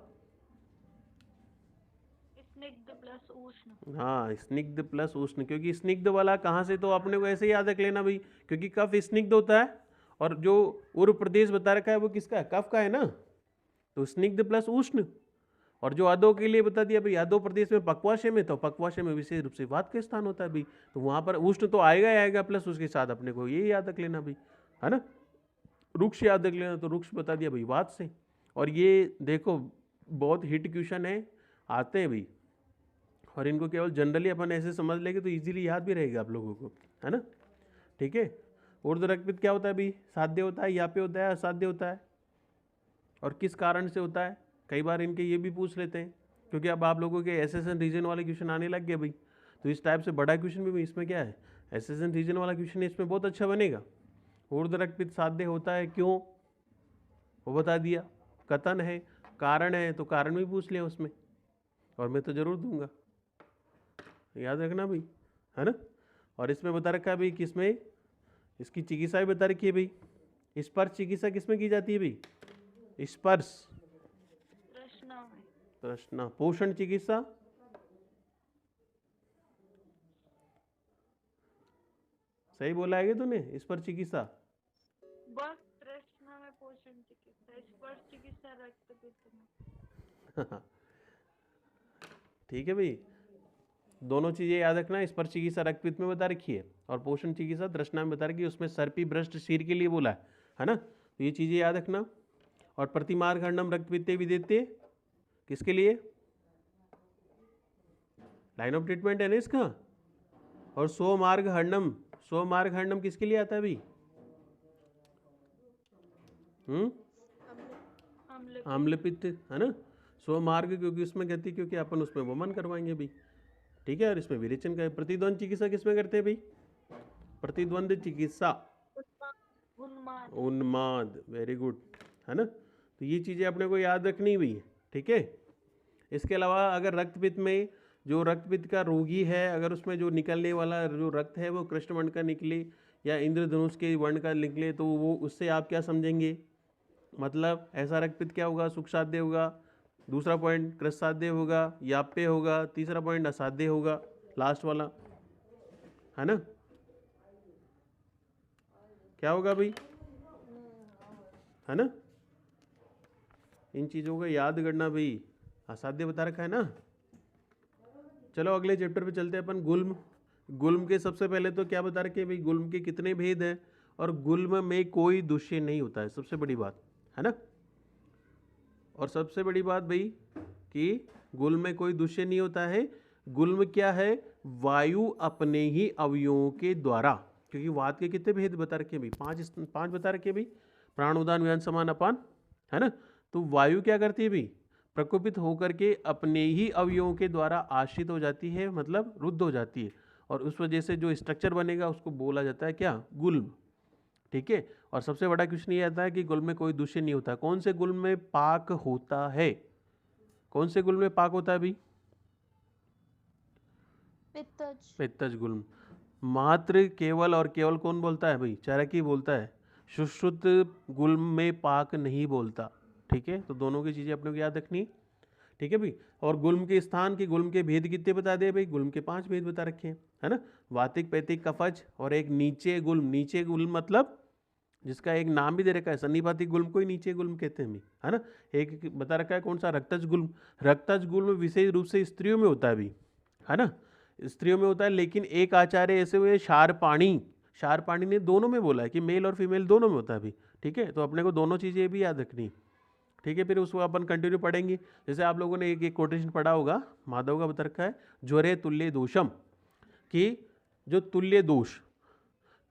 स्निग्ध प्लस उष्ण। हाँ स्निग्ध प्लस उष्ण, क्योंकि स्निग्ध वाला कहाँ से, तो अपने को ऐसे याद रख लेना भाई, क्योंकि कफ स्निग्ध होता है, और जो उर्व प्रदेश बता रखा है वो किसका है, कफ का है ना, तो स्निग्ध प्लस उष्ण। और जो अधो के लिए बता दिया भाई, अधो प्रदेश में पक्वाशय में, तो पक्वाशय में विशेष रूप से वात का स्थान होता है भाई, तो वहाँ पर उष्ण तो आएगा ही आएगा, प्लस उसके साथ अपने को ये याद रख लेना भाई, है ना। रुक्ष याद रख लेना, तो रुक्ष बता दिया भाई वात से। और ये देखो बहुत हिट क्वेश्चन है, आते हैं भाई, और इनको केवल जनरली अपन ऐसे समझ लेंगे तो इजीली याद भी रहेगा आप लोगों को, है ना, ठीक है। ऊर्ध्व रक्तपित्त क्या होता है भाई, साध्य होता है, याप्य होता है, असाध्य होता है, और किस कारण से होता है। कई बार इनके ये भी पूछ लेते हैं, क्योंकि अब आप लोगों के एसएसएन रीजन वाले क्वेश्चन आने लग गए भाई, तो इस टाइप से बड़ा क्वेश्चन भी इसमें क्या है, एसएसएन रीजन वाला क्वेश्चन इसमें बहुत अच्छा बनेगा। ऊर्ध्व रक्तपित्त साध्य होता है क्यों, वो बता दिया, कथन है, कारण है, तो कारण भी पूछ लिया उसमें, और मैं तो जरूर दूंगा, याद रखना भाई, है ना। और इसमें बता रखा है भाई किसमें, इसकी चिकित्सा भी बता रखी है भाई। स्पर्श चिकित्सा किसमें की जाती है भाई, स्पर्श तृष्णा। पोषण चिकित्सा, सही बोला है तूने, स्पर्श चिकित्सा। बस तृष्णा में पोषण चिकित्सा, स्पर्श चिकित्सा रक्तपित्त में। ठीक है भाई, दोनों चीजें याद रखना, स्पर्श चिकित्सा रक्तपित्त में बता रखी है, और पोषण चिकित्सा तृष्णा में बता रखी है, उसमें सर्पी भ्रष्ट शीर के लिए बोला है ना, तो ये चीजें याद रखना। और प्रतिमार्ग हंडम रक्तपित्ते भी देते, किसके लिए, लाइन ऑफ ट्रीटमेंट है ना इसका। और स्वमार्ग हंडम किसके लिए आता है भाई, आम्ल पित्त, है ना। स्वमार्ग क्योंकि उसमें गति, क्योंकि अपन उसमें वमन करवाएंगे भाई, ठीक है। और इसमें विरेचन का है। प्रतिद्वंद चिकित्सा किसमें करते हैं भाई, प्रतिद्वंद चिकित्सा उन्माद, वेरी गुड, है ना। तो ये चीजें अपने को याद रखनी भी है, ठीक है। इसके अलावा अगर रक्तपित्त में जो रक्तपित्त का रोगी है, अगर उसमें जो निकलने वाला जो रक्त है वो कृष्ण वर्ण का निकले या इंद्रधनुष के वर्ण का निकले, तो वो उससे आप क्या समझेंगे, मतलब ऐसा रक्तपित्त क्या होगा, सुख साध्य होगा, दूसरा पॉइंट कृष साध्य होगा, याप्य होगा, तीसरा पॉइंट असाध्य होगा, लास्ट वाला, है ना, क्या होगा भाई, है ना। इन चीज़ों को याद करना भाई, असाध्य बता रखा है ना। चलो अगले चैप्टर पे चलते हैं अपन, गुल्म के सबसे पहले तो क्या बता रखे भाई, गुल्म के कितने भेद हैं, और गुल्म में कोई दुष्य नहीं होता है, सबसे बड़ी बात, है ना। और सबसे बड़ी बात भाई कि गुल्म में कोई दुष्य नहीं होता है। गुल्म क्या है, वायु अपने ही अवयवों के द्वारा, क्योंकि वात के कितने भेद बता रखे भाई, पांच बता रखे भाई, प्राण उदान व्यान समान अपान, है ना। तो वायु क्या करती है भाई, प्रकोपित होकर के अपने ही अवयवों के द्वारा आश्रित हो जाती है, मतलब रुद्ध हो जाती है, और उस वजह से जो स्ट्रक्चर बनेगा उसको बोला जाता है क्या, गुल्म। ठीक है। और सबसे बड़ा क्वेश्चन ये आता है कि गुल्म में कोई दूषण नहीं होता। कौन से गुल्म में पाक होता है, कौन से गुल्म में पाक होता है भाई, पित्तज। पित्तज गुल्म। मात्र केवल और केवल कौन बोलता है भाई, चाणक्य बोलता है, सुश्रुत गुल्म में पाक नहीं बोलता। ठीक है, तो दोनों की चीजें अपने को याद रखनी। ठीक है भाई। और गुल्म के स्थान की, गुल्म के भेद कितने बता दिए भाई, गुल्म के 5 भेद बता रखे हैं, है ना। वातिक, पैतिक, कफज, और एक नीचे गुल्म। नीचे गुल्म मतलब जिसका एक नाम भी दे रखा है, सन्निपातिक गुल्म को ही नीचे गुल्म कहते हैं, है ना। एक बता रखा है कौन सा, रक्तज गुल्म। रक्तज गुल्म विशेष रूप से स्त्रियों में होता है भी, है ना, स्त्रियों में होता है। लेकिन एक आचार्य ऐसे हुए शारपाणी ने दोनों में बोला है कि मेल और फीमेल दोनों में होता है भी। ठीक है, तो अपने को दोनों चीज़ें भी याद रखनी। ठीक है, फिर उसको अपन कंटिन्यू पढ़ेंगे। जैसे आप लोगों ने एक कोटेशन पढ़ा होगा, माधव का बता रखा है, ज्वरे तुल्य दोषम, कि जो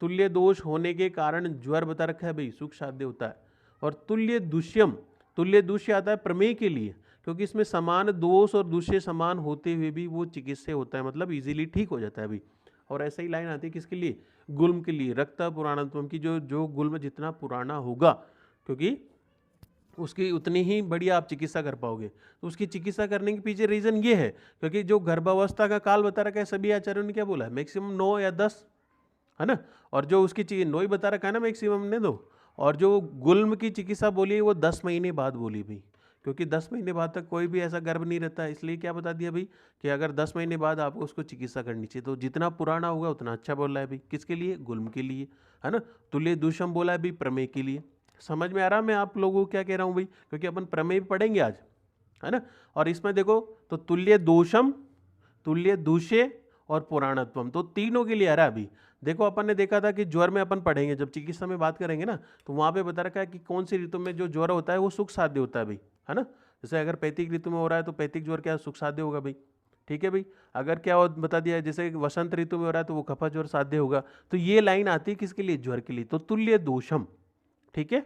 तुल्य दोष होने के कारण ज्वर बता रखा है भाई, सुख साध्य होता है। और तुल्य दुष्य आता है प्रमेय के लिए, क्योंकि इसमें समान दोष और दुष्य समान होते हुए भी वो चिकित्सा होता है, मतलब इजीली ठीक हो जाता है भाई। और ऐसा ही लाइन आती है किसके लिए, गुल्म के लिए, रक्त पुराणत्वम की, जो गुल्म जितना पुराना होगा, क्योंकि उसकी उतनी ही बढ़िया आप चिकित्सा कर पाओगे। तो उसकी चिकित्सा करने के पीछे रीजन ये है, क्योंकि जो गर्भावस्था का काल बता रखा है, सभी आचार्यों ने क्या बोला है, मैक्सिमम 9 या 10, है ना। और जो उसकी चीज 9 ही बता रखा है ना मैक्सिमम ने, दो। और जो गुल्म की चिकित्सा बोली है वो 10 महीने बाद बोली भाई, क्योंकि 10 महीने बाद तक कोई भी ऐसा गर्भ नहीं रहता है। इसलिए क्या बता दिया भाई कि अगर 10 महीने बाद आपको उसको चिकित्सा करनी चाहिए। तो जितना पुराना होगा उतना अच्छा बोल रहा है भाई, किसके लिए, गुल्म के लिए, है ना। तुल्य दूषम बोला है भाई प्रमेय के लिए। समझ में आ रहा है मैं आप लोगों को क्या कह रहा हूँ भाई, क्योंकि अपन प्रमेय भी पढ़ेंगे आज, है ना। और इसमें देखो तो तुल्य दोषम, तुल्य दूष्य और पुराणत्वम, तो तीनों के लिए आ रहा है अभी। देखो अपन ने देखा था कि ज्वर में अपन पढ़ेंगे, जब चिकित्सा में बात करेंगे ना, तो वहाँ पे बता रखा है कि कौन सी ऋतु में जो ज्वर होता है वो सुख साध्य होता है भाई, है ना। जैसे अगर पैतिक ऋतु में हो रहा है तो पैतिक ज्वर क्या सुख साध्य होगा भाई। ठीक है भाई। अगर क्या बता दिया जैसे वसंत ऋतु में हो रहा है तो वो कफा ज्वर साध्य होगा। तो ये लाइन आती है किसके लिए, ज्वर के लिए। तो तुल्य दोषम। ठीक है।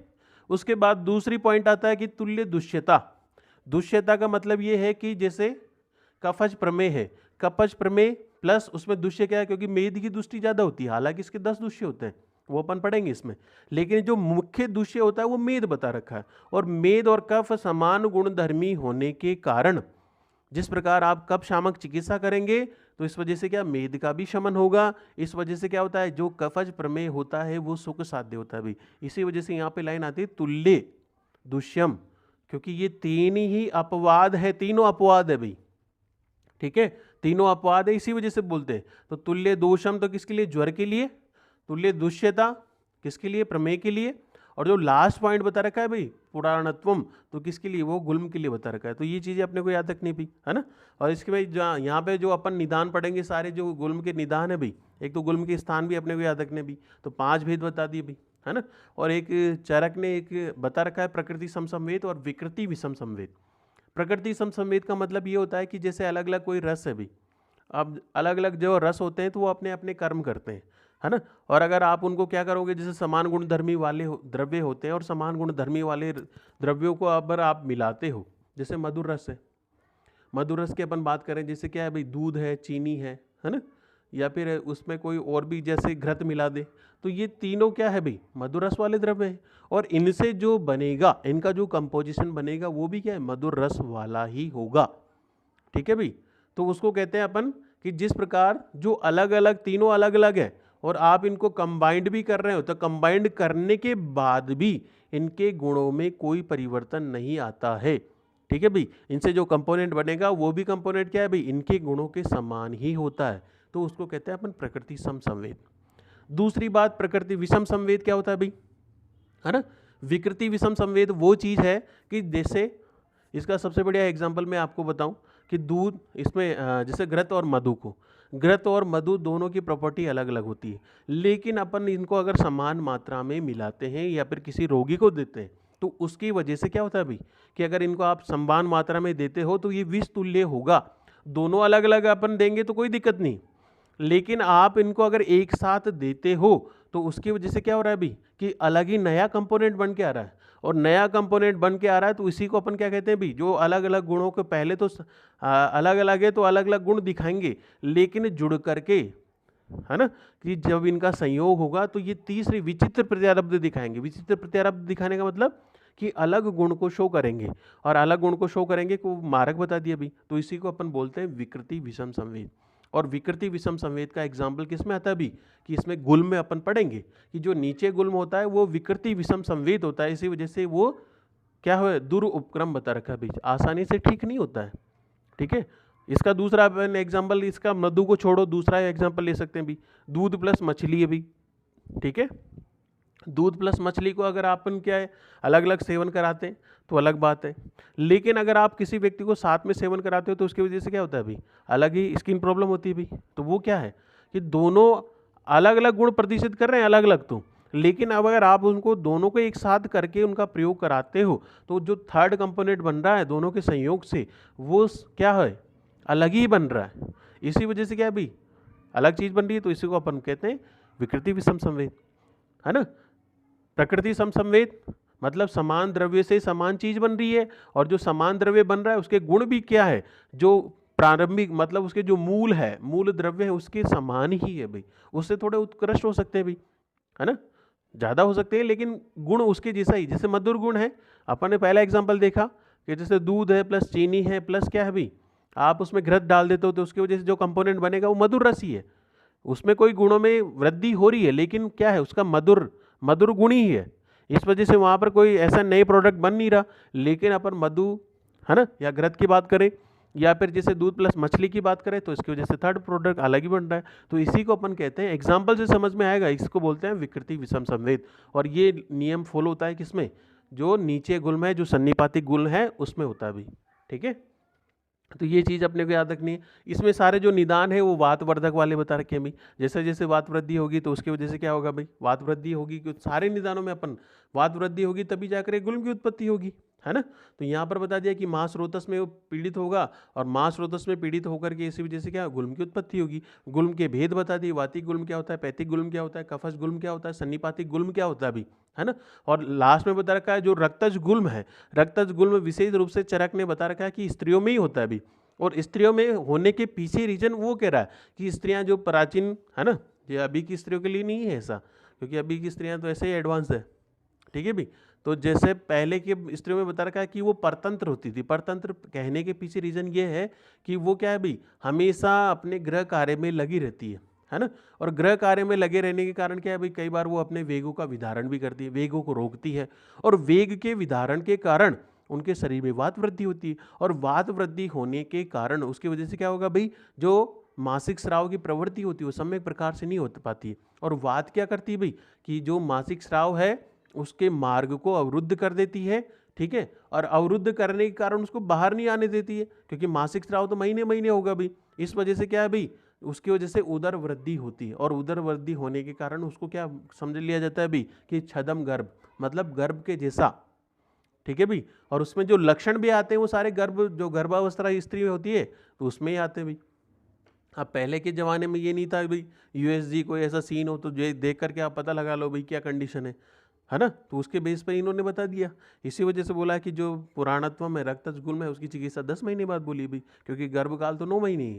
उसके बाद दूसरी पॉइंट आता है कि तुल्य दुष्यता। दुष्यता का मतलब ये है कि जैसे कफज प्रमेय है, कफज प्रमेय प्लस उसमें दुष्य क्या है, क्योंकि मेद की दुष्टि ज्यादा होती है, हालांकि इसके 10 दुष्य होते हैं, वो अपन पढ़ेंगे इसमें। लेकिन जो मुख्य दुष्य होता है वो मेद बता रखा है। और मेद और कफ समान गुणधर्मी होने के कारण जिस प्रकार आप कफ शामक चिकित्सा करेंगे तो इस वजह से क्या, मेद का भी शमन होगा। इस वजह से क्या होता है, जो कफज प्रमेय होता है वो सुख साध्य होता है भी। इसी वजह से यहाँ पे लाइन आती है तुल्य दुष्यम, क्योंकि ये तीन ही अपवाद है, तीनों अपवाद है भाई। ठीक है, तीनों अपवाद है, इसी वजह से बोलते हैं। तो तुल्य दोषम तो किसके लिए, ज्वर के लिए। तुल्य दुष्यता किसके लिए, प्रमेय के लिए। और जो लास्ट पॉइंट बता रखा है भाई पुराणत्वम, तो किसके लिए, वो गुल्म के लिए बता रखा है। तो ये चीजें अपने को याद रखनी भी, है ना। और इसके भाई यहाँ पे जो अपन निदान पढ़ेंगे सारे जो गुल्म के निदान है भाई, एक तो गुल्म के स्थान भी अपने को याद रखने भी, तो 5 भेद बता दिए भाई, है ना। और एक चरक ने एक बता रखा है प्रकृति समसंवेद और विकृति विषम संवेद। प्रकृति समसंवेद का मतलब ये होता है कि जैसे अलग अलग कोई रस है भाई, अब अलग अलग जो रस होते हैं तो वो अपने अपने कर्म करते हैं, है ना। और अगर आप उनको क्या करोगे, जैसे समान गुणधर्मी वाले द्रव्य होते हैं और समान गुणधर्मी वाले द्रव्यों को अगर आप मिलाते हो, जैसे मधुर रस है, मधुर रस की अपन बात करें, जैसे क्या है भाई, दूध है, चीनी है ना, या फिर उसमें कोई और भी जैसे घृत मिला दे, तो ये तीनों क्या है भाई, मधुर रस वाले द्रव्य हैं। और इनसे जो बनेगा, इनका जो कंपोजिशन बनेगा वो भी क्या है, मधुर रस वाला ही होगा। ठीक है भाई। तो उसको कहते हैं अपन कि जिस प्रकार जो अलग अलग, तीनों अलग अलग है और आप इनको कंबाइंड भी कर रहे हो, तो कंबाइंड करने के बाद भी इनके गुणों में कोई परिवर्तन नहीं आता है। ठीक है भाई। इनसे जो कंपोनेंट बनेगा वो भी कंपोनेंट क्या है भाई, इनके गुणों के समान ही होता है। तो उसको कहते हैं अपन प्रकृति सम संवेद। दूसरी बात, प्रकृति विषम संवेद क्या होता है भाई, है ना। विकृति विषम संवेद वो चीज है कि जैसे इसका सबसे बढ़िया एग्जांपल मैं आपको बताऊं कि दूध, इसमें जैसे घृत और मधु को, घृत और मधु दोनों की प्रॉपर्टी अलग अलग होती है, लेकिन अपन इनको अगर समान मात्रा में मिलाते हैं या फिर किसी रोगी को देते हैं तो उसकी वजह से क्या होता है भाई कि अगर इनको आप समान मात्रा में देते हो तो ये विष तुल्य होगा। दोनों अलग अलग अपन देंगे तो कोई दिक्कत नहीं, लेकिन आप इनको अगर एक साथ देते हो तो उसकी वजह से क्या हो रहा है अभी कि अलग ही नया कंपोनेंट बन के आ रहा है, और नया कंपोनेंट बन के आ रहा है तो इसी को अपन क्या कहते हैं भी, जो अलग अलग गुणों के पहले तो अलग अलग है तो अलग अलग गुण दिखाएंगे, लेकिन जुड़ करके, है ना, कि जब इनका संयोग होगा तो ये तीसरी विचित्र प्रत्यारब्ध दिखाएंगे। विचित्र प्रत्यारब्ध दिखाने का मतलब कि अलग गुण को शो करेंगे, और अलग गुण को शो करेंगे को मारक बता दिया अभी, तो इसी को अपन बोलते हैं विकृति विषम संवेद। और विकृति विषम संवेद का एग्जाम्पल किस में आता है अभी कि इसमें गुल्म में अपन पढ़ेंगे कि जो नीचे गुल्म होता है वो विकृति विषम संवेद होता है, इसी वजह से वो क्या है दुर्उपक्रम बता रखा है, आसानी से ठीक नहीं होता है। ठीक है, इसका दूसरा अपन एग्जाम्पल, इसका मधु को छोड़ो, दूसरा एग्जाम्पल ले सकते हैं भी, दूध प्लस मछली है भी। ठीक है, दूध प्लस मछली को अगर अपन क्या है अलग अलग सेवन कराते हैं तो अलग बात है, लेकिन अगर आप किसी व्यक्ति को साथ में सेवन कराते हो तो उसकी वजह से क्या होता है अभी अलग ही स्किन प्रॉब्लम होती है भी। तो वो क्या है कि दोनों अलग अलग गुण प्रदर्शित कर रहे हैं अलग अलग, तो लेकिन अब अगर आप उनको दोनों को एक साथ करके उनका प्रयोग कराते हो तो जो थर्ड कंपोनेंट बन रहा है दोनों के संयोग से वो क्या है अलग ही बन रहा है, इसी वजह से क्या अभी अलग चीज़ बन रही है, तो इसी को अपन कहते हैं विकृति विषम संवेद, है ना। प्रकृति समसंवेद मतलब समान द्रव्य से समान चीज बन रही है, और जो समान द्रव्य बन रहा है उसके गुण भी क्या है, जो प्रारंभिक मतलब उसके जो मूल है, मूल द्रव्य है उसके समान ही है भाई, उससे थोड़े उत्कृष्ट हो सकते हैं भाई, है ना, ज़्यादा हो सकते हैं, लेकिन गुण उसके जैसा ही, जैसे मधुर गुण है, अपन ने पहला एग्जाम्पल देखा कि जैसे दूध है प्लस चीनी है प्लस क्या है भाई, आप उसमें घृत डाल देते हो तो उसकी वजह से जो कंपोनेंट बनेगा वो मधुर रस ही है, उसमें कोई गुणों में वृद्धि हो रही है, लेकिन क्या है उसका मधुर मधुर गुण ही है, इस वजह से वहाँ पर कोई ऐसा नए प्रोडक्ट बन नहीं रहा। लेकिन अपन मधु, है ना, या घृत की बात करें या फिर जैसे दूध प्लस मछली की बात करें तो इसकी वजह से थर्ड प्रोडक्ट अलग ही बन रहा है, तो इसी को अपन कहते हैं, एग्जाम्पल से समझ में आएगा, इसको बोलते हैं विकृति विषम संवेद। और ये नियम फॉलो होता है किसमें, जो नीचे गुल्म है, जो सन्निपातिक गुल्म है उसमें होता है भी। ठीक है, तो ये चीज़ अपने को याद रखनी है। इसमें सारे जो निदान है वो वातवर्धक वाले बता रखे हैं भाई, जैसे जैसे वात वृद्धि होगी तो उसकी वजह से क्या होगा भाई, वात वृद्धि होगी, क्योंकि सारे निदानों में अपन वात वृद्धि होगी तभी जाकर एक गुल्म की उत्पत्ति होगी, है ना। तो यहाँ पर बता दिया कि मांस स्रोतस में वो पीड़ित होगा, और मांस स्रोतस में पीड़ित होकर के इसी वजह से क्या गुल्म की उत्पत्ति होगी। गुल्म के भेद बता दिए, वातिक गुल्म क्या होता है, पैथिक गुल्म क्या होता है, कफश गुल्म क्या होता है, सन्निपातिक गुल्म क्या होता है अभी, है ना। और लास्ट में बता रखा है जो रक्तज गुल्म है, रक्तज गुल्म विशेष रूप से चरक ने बता रखा है कि स्त्रियों में ही होता है अभी, और स्त्रियों में होने के पीछे रीजन वो कह रहा है कि स्त्रियां जो प्राचीन, है ना, ये अभी की स्त्रियों के लिए नहीं है ऐसा, क्योंकि अभी की स्त्रियां तो ऐसे ही एडवांस है। ठीक है भी, तो जैसे पहले के स्त्रियों में बता रखा है कि वो परतंत्र होती थी, परतंत्र कहने के पीछे रीजन ये है कि वो क्या है भाई हमेशा अपने गृह कार्य में लगी रहती है ना, और गृह कार्य में लगे रहने के कारण क्या है भाई कई बार वो अपने वेगों का विधारण भी करती है, वेगों को रोकती है, और वेग के विधारण के कारण उनके शरीर में वात वृद्धि होती है, और वात वृद्धि होने के कारण उसकी वजह से क्या होगा भाई, जो मासिक स्राव की प्रवृत्ति होती है वो सम्यक प्रकार से नहीं हो पाती है। और वात क्या करती है भाई कि जो मासिक स्राव है उसके मार्ग को अवरुद्ध कर देती है। ठीक है, और अवरुद्ध करने के कारण उसको बाहर नहीं आने देती है, क्योंकि मासिक स्राव तो महीने महीने होगा भाई, इस वजह से क्या है भाई उसकी वजह से उदर वृद्धि होती है, और उदर वृद्धि होने के कारण उसको क्या समझ लिया जाता है भाई कि छदम गर्भ मतलब गर्भ के जैसा। ठीक है भाई, और उसमें जो लक्षण भी आते हैं वो सारे गर्भ जो गर्भावस्था स्त्री में होती है तो उसमें ही आते हैं भाई। अब पहले के ज़माने में ये नहीं था भाई यूएसजी कोई ऐसा सीन हो तो ये देख करके आप पता लगा लो भाई क्या कंडीशन है ना, तो उसके बेस पर इन्होंने बता दिया। इसी वजह से बोला कि जो पुराणत्व में रक्तज गुल्म है उसकी चिकित्सा 10 महीने बाद बोली भाई, क्योंकि गर्भकाल तो 9 महीने ही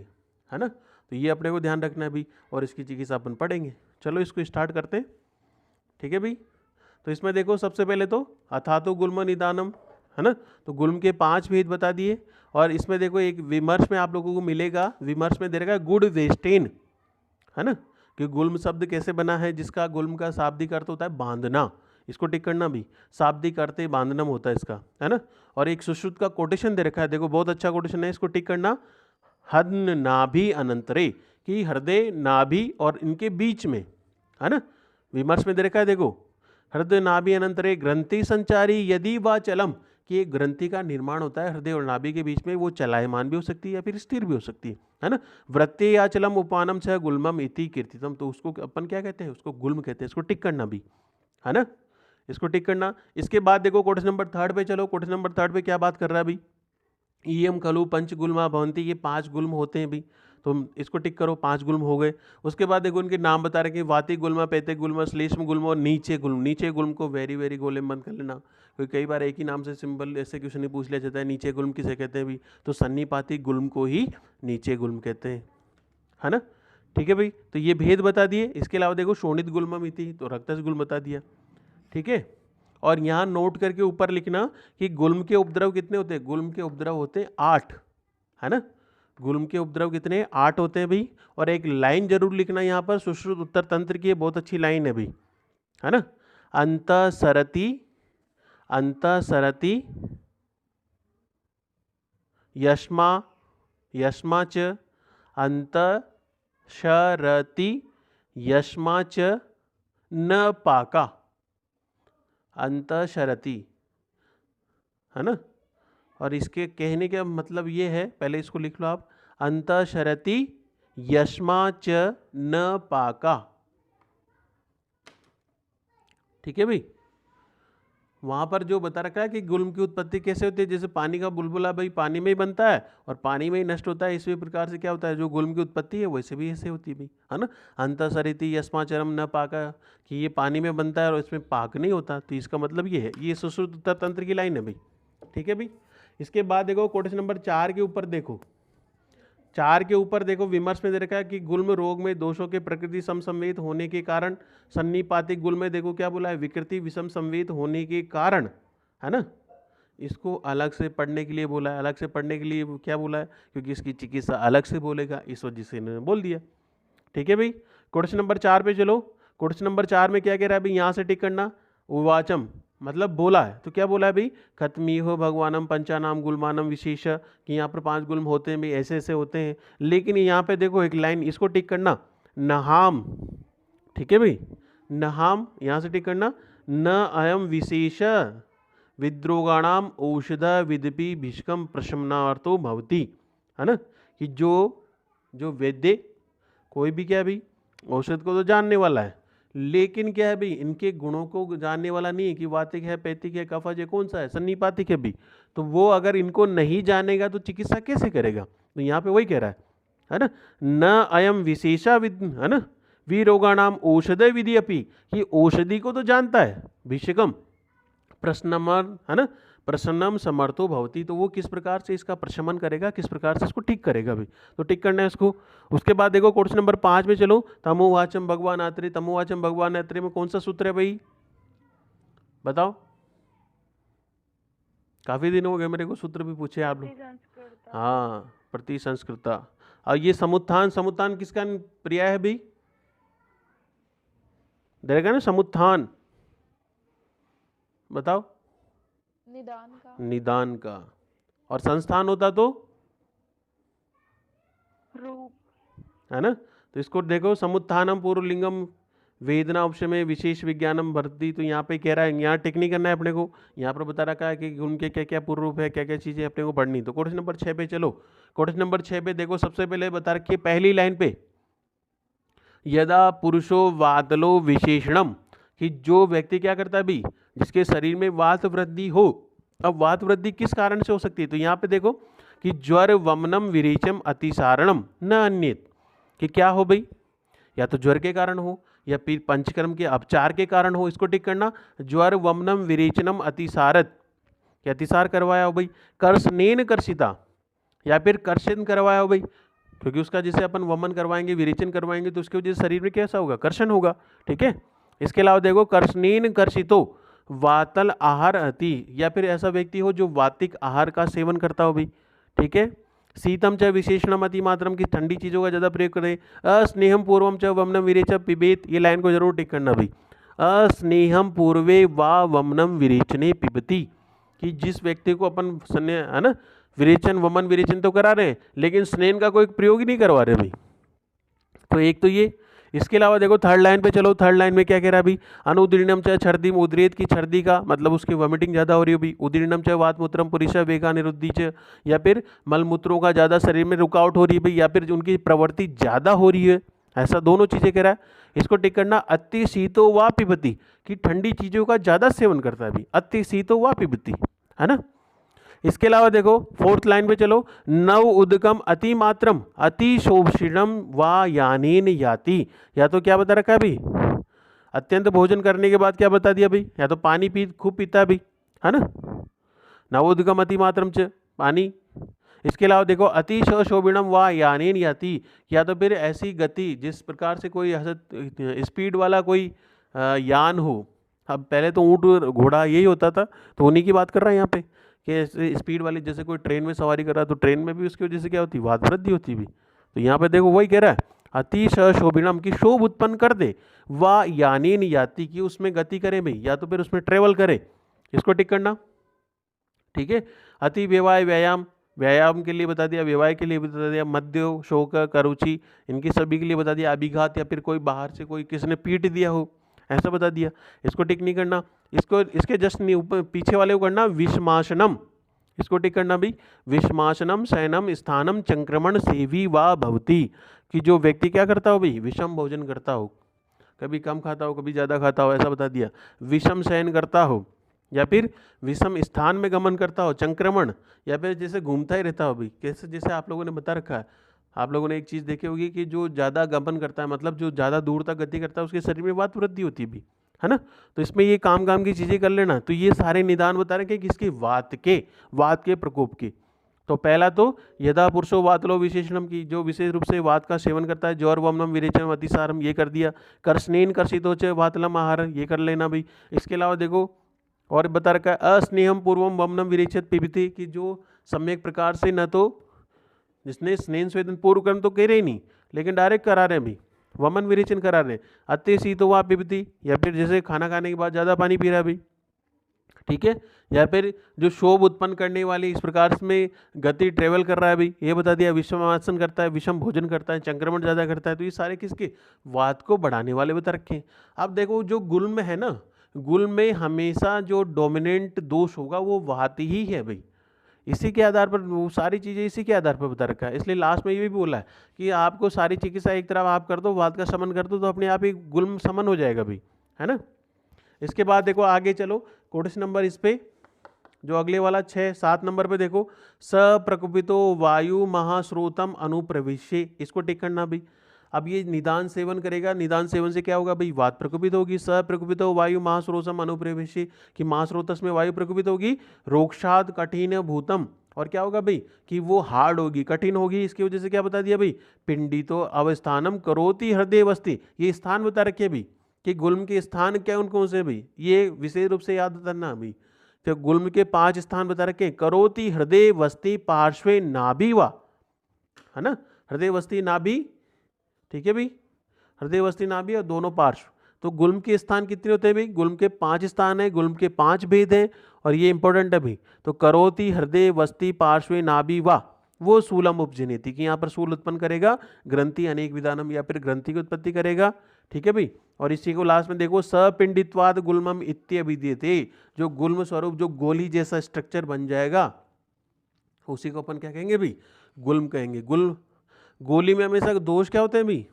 है ना, तो ये अपने को ध्यान रखना है भाई, और इसकी चिकित्सा अपन पढ़ेंगे। चलो इसको स्टार्ट करते हैं। ठीक है भाई, तो इसमें देखो सबसे पहले तो अथातो गुल्म निदानम, है ना, तो गुल्म के 5 भेद बता दिए, और इसमें देखो एक विमर्श में आप लोगों को मिलेगा, विमर्श में दे रखा है गुड वेस्टेन, है ना, कि गुल्म शब्द कैसे बना है, जिसका गुल्म का शाब्दिक अर्थ होता है बांधना, इसको टिक करना भी, शाब्दिक अर्थ बांधनम होता है इसका, है ना। और एक सुश्रुत का कोटेशन दे रखा है, देखो बहुत अच्छा कोटेशन है, इसको टिक करना, हद्न नाभि अनंतरे, कि हृदय नाभि और इनके बीच में, है ना, विमर्श में दे रखा है देखो हृदय नाभि अनंतरे ग्रंथि संचारी यदि व चलम, कि एक ग्रंथि का निर्माण होता है हृदय और नाभि के बीच में, वो चलायमान भी हो सकती है या फिर स्थिर भी हो सकती है ना। वृत्ति या चलम उपानम छ गुल्मम इति कीर्तितम, तो उसको अपन क्या कहते हैं, उसको गुल्म कहते हैं, इसको टिक करना भी, है ना, इसको टिक करना। इसके बाद देखो कोटेशन नंबर 3 पे चलो, कोटेशन नंबर 3 पे क्या बात कर रहा है भाई, ईयम खलु पंच गुल्मा भवंती, ये 5 गुल्म होते हैं भाई, तो इसको टिक करो, 5 गुल्म हो गए। उसके बाद देखो उनके नाम बता रहे कि वातिक गुल्म, पैतिक गुल्म, श्लेष्म गुल्म और नीचे गुल्म। नीचे गुल्म को वेरी वेरी गोले में बंद कर लेना, क्योंकि कई बार एक ही नाम से सिंपल ऐसे क्वेश्चन ही पूछ लिया जाता है। नीचे गुल्म किसे कहते हैं भी, तो सन्निपाती गुल्म को ही नीचे गुल्म कहते हैं, है ना। ठीक है भाई, तो ये भेद बता दिए। इसके अलावा देखो शोणित गुल्म मिति, तो रक्तज गुल्म बता दिया। ठीक है, और यहाँ नोट करके ऊपर लिखना कि गुल्म के उपद्रव कितने होते हैं। गुल्म के उपद्रव होते हैं 8, है ना। गुल्म के उपद्रव कितने, 8 होते हैं भाई। और एक लाइन जरूर लिखना यहाँ पर, सुश्रुत उत्तर तंत्र की, बहुत अच्छी लाइन है भाई, है ना। अंतःसरति यस्मा च, अंतःसरति यस्मा च न पाका, अंतःसरति, है ना। और इसके कहने का मतलब ये है, पहले इसको लिख लो आप, अंतःसरति यस्मा च न पाका। ठीक है भाई, वहाँ पर जो बता रखा है कि गुल्म की उत्पत्ति कैसे होती है, जैसे पानी का बुलबुला भाई पानी में ही बनता है और पानी में ही नष्ट होता है, इसी प्रकार से क्या होता है जो गुल्म की उत्पत्ति है वैसे भी ऐसे होती है भाई, है ना। अंतःसरिति यस्माचरम न पाका, कि ये पानी में बनता है और इसमें पाक नहीं होता, तो इसका मतलब ये है, ये सुश्रुत उत्तर तंत्र की लाइन है भाई। ठीक है भाई, इसके बाद देखो क्वेश्चन नंबर 4 के ऊपर देखो, 4 के ऊपर देखो विमर्श में दे रखा है कि गुल्म रोग में दोषों के प्रकृति समसंवेद होने के कारण, सन्निपातिक गुल्म में देखो क्या बोला है, विकृति विषम संवेद होने के कारण, है ना। इसको अलग से पढ़ने के लिए बोला है, अलग से पढ़ने के लिए क्या बोला है, क्योंकि इसकी चिकित्सा अलग से बोलेगा, इस वजह से इन्होंने बोल दिया। ठीक है भाई, क्वेश्चन नंबर 4 पे चलो। क्वेश्चन नंबर 4 में क्या कह रहा है भाई, यहाँ से टिक करना, उवाचम मतलब बोला है, तो क्या बोला है भाई, खत्मी हो भगवानम पंचानाम गुल्मानम विशेष, कि यहाँ पर 5 गुल्म होते हैं भाई, ऐसे ऐसे होते हैं। लेकिन यहाँ पे देखो एक लाइन, इसको टिक करना, नहाम। ठीक है भाई, नहाम यहाँ से टिक करना, न अयम विशेष विद्रोगाणाम औषध विदपि भीष्कम प्रशमनार्थो भवति, है ना। कि जो वैद्य कोई भी क्या भाई औषध को तो जानने वाला है, लेकिन क्या है भाई इनके गुणों को जानने वाला नहीं है कि वातिक है, पैतिक है, कफज है, कौन सा है, सन्निपातिक है भी, तो वो अगर इनको नहीं जानेगा तो चिकित्सा कैसे करेगा। तो यहाँ पे वही कह रहा है ना, न अयम विशेषा विद, है ना, वीरोगाणाम औषध विधि अपि, कि औषधि को तो जानता है भिषकम प्रश्नम, है ना, प्रसन्नम समर्थो भवती, तो वो किस प्रकार से इसका प्रशमन करेगा, किस प्रकार से इसको ठीक करेगा भी, तो ठीक करना है इसको। उसके बाद देखो क्वेश्चन नंबर 5 में चलो, तमोवाचम भगवान आत्रे, तमोवाचम भगवान आत्रे में कौन सा सूत्र है भाई, बताओ। काफी दिन हो गए मेरे को सूत्र भी पूछे आप लोग। हाँ, प्रति संस्कृता। और ये समुत्थान, समुत्थान किसका पर्याय है भाई, देगा ना, समुत्थान बताओ, निदान का। और संस्थान होता तो रूप, है ना। तो इसको देखो, समुत्थानम पूर्वलिंगम वेदना उपशमय विशेष विज्ञानम भरती, तो यहाँ पे कह रहा है, यहाँ टिक नहीं करना है अपने को, यहाँ पर बता रखा है कि उनके क्या क्या पूर्व रूप है, क्या क्या चीजें अपने को पढ़नी। तो क्वेश्चन नंबर 6 पे चलो। क्वेश्चन नंबर 6 पे देखो, सबसे पहले बता रखी है पहली लाइन पे, यदा पुरुषो वातलो विशेषणम, कि जो व्यक्ति क्या करता है भी, जिसके शरीर में वात वृद्धि हो। अब वात वृद्धि किस कारण से हो सकती है, तो यहाँ पे देखो कि ज्वर वमनम विरेचम अतिसारणम न अन्यत, कि क्या हो भाई, या तो ज्वर के कारण हो या फिर पंचकर्म के अपचार के कारण हो, इसको टिक करना, ज्वर वमनम विरेचनम अतिसारत, कि अतिसार करवाया हो भाई, कर्षनेन कर्षिता, या फिर कर्षण करवाया हो भाई, क्योंकि उसका जैसे अपन वमन करवाएंगे, विरेचन करवाएंगे, तो उसके वजह से शरीर में कैसा होगा, कर्षण होगा। ठीक है, इसके अलावा देखो, कर्षणेन कर्षितो वातल आहार अति, या फिर ऐसा व्यक्ति हो जो वातिक आहार का सेवन करता हो भाई। ठीक है, शीतम च विशेषणम अति मात्रम, की ठंडी चीज़ों का ज़्यादा प्रयोग करे, अस्नेहम पूर्वम च वमनम विरेच पिबेत, ये लाइन को जरूर टिक करना भाई, अस्नेहम पूर्वे वा वमनम विरेचने पिबती, कि जिस व्यक्ति को अपन स्नेह, है ना, विरेचन वमन विरेचन तो करा रहे हैं, लेकिन स्नेह का कोई प्रयोग ही नहीं करवा रहे भाई। तो एक तो ये, इसके अलावा देखो थर्ड लाइन पे चलो, थर्ड लाइन में क्या कह रहा है अभी, अनुदीर्णम चाहे छर्दी उद्रेत, की छर्दी का मतलब उसकी वॉमिटिंग ज़्यादा हो रही हो भी, उदीर्णम चाहे वातमूत्रम पुरुषा वेगा निरुद्धि च, या फिर मलमूत्रों का ज़्यादा शरीर में रुकावट हो रही है भाई, या फिर उनकी प्रवृत्ति ज़्यादा हो रही है, ऐसा दोनों चीज़ें कह रहा है। इसको टिक करना, अति शीतो वा पिबती, कि ठंडी चीज़ों का ज़्यादा सेवन करता है भाई, अति शीतो वा पिबती, है ना। इसके अलावा देखो फोर्थ लाइन पे चलो, नव उदकम अति मात्रम अति शोभशीणम व यानेन याति। या तो क्या बता रखा है अभी, अत्यंत भोजन करने के बाद क्या बता दिया भाई, या तो पानी पी खूब पीता है अभी, है ना, नवोदगम अति मात्रम च पानी। इसके अलावा देखो अति शोभिणम व यानेन याति, या तो फिर ऐसी गति जिस प्रकार से कोई स्पीड वाला कोई यान हो। अब पहले तो ऊँट घोड़ा यही होता था, तो उन्हीं की बात कर रहा है यहाँ पे कि स्पीड वाली, जैसे कोई ट्रेन में सवारी कर रहा है तो ट्रेन में भी उसकी वजह से क्या होती है, वात वृद्धि होती भी। तो यहाँ पे देखो वही कह रहा है अति शोभिणम की शोभ उत्पन्न कर दे, व यानेन याति की उसमें गति करे भाई, या तो फिर उसमें ट्रेवल करे। इसको टिक करना, ठीक है। अति व्यवाय व्यायाम, व्यायाम के लिए बता दिया, व्यवाय के लिए बता दिया, मद्य शोक करुचि इनकी सभी के लिए बता दिया, अभिघात या फिर कोई बाहर से कोई किसी ने पीट दिया हो ऐसा बता दिया। इसको टिक नहीं करना, इसको इसके जस्ट नहीं ऊपर पीछे वाले को करना विषमाशनम, इसको टिक करना भी, विषमाशनम शयनम स्थानम संक्रमण सेवी व भवती, कि जो व्यक्ति क्या करता हो भाई, विषम भोजन करता हो, कभी कम खाता हो कभी ज़्यादा खाता हो ऐसा बता दिया, विषम शयन करता हो या फिर विषम स्थान में गमन करता हो, संक्रमण या फिर जैसे घूमता ही रहता हो भाई, कैसे जैसे आप लोगों ने बता रखा है, आप लोगों ने एक चीज़ देखी होगी कि जो ज़्यादा गमन करता है मतलब जो ज़्यादा दूर तक गति करता है उसके शरीर में वात वृद्धि होती है भी, है ना। तो इसमें ये काम की चीज़ें कर लेना। तो ये सारे निदान बता रहे हैं कि किसकी, वात के प्रकोप की। तो पहला तो यदा पुरुषो वातलो विशेषणम की, जो विशेष रूप से वात का सेवन करता है, ज्वर वमनम विरेचनम अतिसारम ये कर दिया, कर्षणेन कर्षितो च वातलम आहार ये कर लेना भाई। इसके अलावा देखो और बता रखा है अस्नेहम पूर्वम वमनम विरेचत पिबती, की जो सम्यक प्रकार से न तो जिसने स्नेह स्वेदन पूर्व कर्म तो कह रहे ही नहीं लेकिन डायरेक्ट करा रहे हैं अभी, वमन विरेचन करा रहे हैं, अत्य शीतो वा पिबती या फिर जैसे खाना खाने के बाद ज़्यादा पानी पी रहा है अभी, ठीक है, या फिर जो शोभ उत्पन्न करने वाली इस प्रकार में गति ट्रेवल कर रहा है अभी ये बता दिया, विषमासन करता है, विषम भोजन करता है, संक्रमण ज़्यादा करता है। तो ये सारे किसके, वात को बढ़ाने वाले बता रखे हैं। अब देखो जो गुल्म है ना, गुल्म में हमेशा जो डोमिनेंट दोष होगा वो वात ही है भाई, इसी के आधार पर वो सारी चीज़ें इसी के आधार पर बता रखा है। इसलिए लास्ट में ये भी बोला है कि आपको सारी चिकित्सा एक तरफ आप कर दो, वात का शमन कर दो तो अपने आप ही गुल्म शमन हो जाएगा भाई, है ना। इसके बाद देखो आगे चलो क्वेश्चन नंबर इस पे जो अगले वाला 6-7 नंबर पे देखो, सप्रकुपितो वायु महास्रोतम अनुप्रविश्य, इसको टिक करना भाई। अब ये निदान सेवन करेगा, निदान सेवन से क्या होगा भाई, वात प्रकुपित होगी, सप्रकुपितो वायु महास्रोतम अनुप्रविश्य, कि महास्रोतस में वायु प्रकुपित होगी, रोक्षाद कठिन भूतम, और क्या होगा भाई कि वो हार्ड होगी, कठिन होगी, इसकी वजह से क्या बता दिया भाई, पिंडितो अवस्थानम करोति हृदय वस्ति, ये स्थान बता रखे भाई कि गुल्म के स्थान क्या उनको से भाई, ये विशेष रूप से याद करना भाई। तो गुल्म के 5 स्थान बता रखे, करोति हृदय वस्ति पार्श्वे नाभि वा, है ना, हृदय वस्ति नाभि, ठीक है भाई, हृदय वस्ति नाभि और दोनों पार्श्व। तो गुल्म के स्थान कितने होते हैं भाई, गुल्म के 5 स्थान है, गुल्म के 5 भेद हैं और ये इंपॉर्टेंट है भाई। तो करोति हृदय वस्ति पार्श्वे नाभि वा, वो सूलम उपजनेति, कि यहाँ पर सूल उत्पन्न करेगा, ग्रंथि अनेक विधानम या फिर ग्रंथि की उत्पत्ति करेगा, ठीक है भाई। और इसी को लास्ट में देखो सपिंडित्वाद गुल्मम इत्यभिधीयते, जो गुल्म स्वरूप जो गोली जैसा स्ट्रक्चर बन जाएगा उसी को अपन क्या कहेंगे भाई, गुल्म कहेंगे। गोली में हमेशा दोष क्या होते हैं भाई,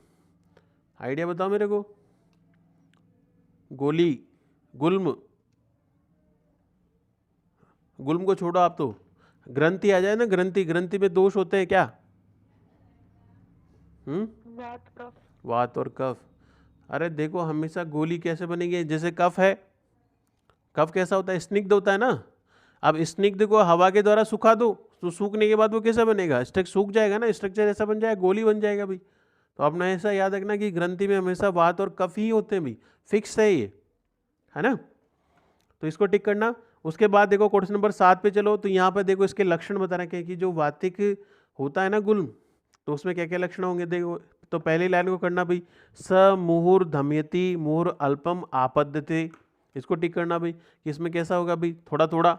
आइडिया बताओ मेरे को, गोली गुल्म, गुल्म को छोड़ो आप, तो ग्रंथि आ जाए ना, ग्रंथि में दोष होते हैं क्या, वात कफ, वात और कफ। अरे देखो हमेशा गोली कैसे बनेगी, जैसे कफ है, कफ कैसा होता है, स्निग्ध होता है ना। अब स्निग्ध को हवा के द्वारा सुखा दो तो सूखने के बाद वो कैसा बनेगा, सूख जाएगा ना, स्ट्रक्चर ऐसा बन जाएगा, गोली बन जाएगा भाई। तो अपना ऐसा याद रखना कि ग्रंथि में हमेशा वात और कफ ही होते हैं भाई, फिक्स है ये, है ना। तो इसको टिक करना। उसके बाद देखो क्वेश्चन नंबर 7 पे चलो, तो यहाँ पर देखो इसके लक्षण बता रखे हैं कि जो वातिक होता है ना गुल्म, तो उसमें क्या क्या लक्षण होंगे देखो। तो पहली लाइन को करना भाई, स मुहुर धमयति मुहुर अल्पम आपद्यते, इसको टिक करना भाई कि इसमें कैसा होगा भाई, थोड़ा थोड़ा,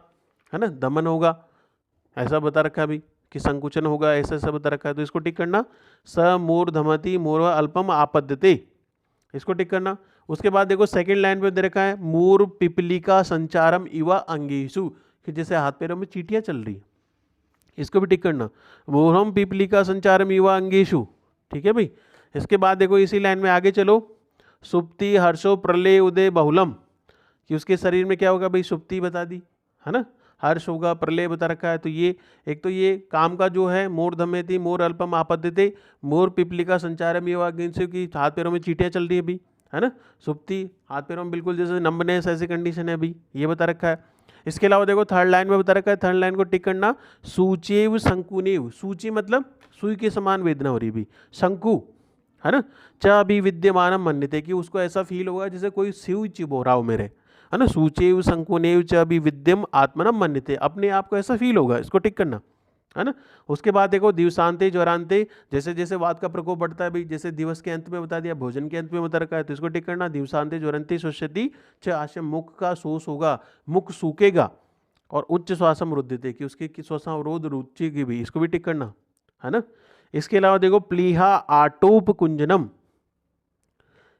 है ना, दमन होगा ऐसा बता रखा है भाई, कि संकुचन होगा ऐसा ऐसा बता रखा है। तो इसको टिक करना, स मूर धमति मूर अल्पम आपद्यते, इसको टिक करना। उसके बाद देखो सेकंड लाइन पे दे रखा है, मूर पिपलिका संचारम इवा अंगीसु, कि जैसे हाथ पैरों में चीटियां चल रही है, इसको भी टिक करना, मूरम पिपलिका संचारम इवा अंगीसु, ठीक है भाई। इसके बाद देखो इसी लाइन में आगे चलो, सुप्ति हर्षो प्रलय उदय बहुलम, कि उसके शरीर में क्या होगा भाई, सुप्ति बता दी, है ना, हर्ष होगा, प्रलय बता रखा है। तो ये एक तो ये काम का जो है मोर धमेति मोर अल्पम आपद्यते मोर पिपलिका संचारम, ये वाक्य से कि हाथ पैरों में चींटियां चल रही है अभी, है ना। सुप्ति, हाथ पैरों में बिल्कुल जैसे नंबनेस ऐसी कंडीशन है अभी, ये बता रखा है। इसके अलावा देखो थर्ड लाइन में बता रखा है, थर्ड लाइन को टिक करना, सूचेव शंकुनेव, सूची मतलब सुई के समान वेदना हो रही भी, शंकु, है ना। च अभी विद्यमानम मन्यते, कि उसको ऐसा फील होगा जैसे कोई शिव चिबो रहा हो मेरे, है ना। सूचेव शंकुनेव च अभी विद्यम आत्मनम मन्यते, अपने आप को ऐसा फील होगा, इसको टिक करना, है ना। उसके बाद देखो दिवसांते ज्वरांते, जैसे जैसे वात का प्रकोप बढ़ता है भाई, जैसे दिवस के अंत में बता दिया, भोजन के अंत में बता रखा है, तो इसको टिक करना। दिवसांते ज्वरंती शुष्यति च आशय, मुख का शोष होगा, मुख सूखेगा, और उच्च श्वासम रुद्धते, कि उसके श्वासावरोध रुचि भी, इसको भी टिक करना, है ना। इसके अलावा देखो प्लीहा आटोप कुंजनम,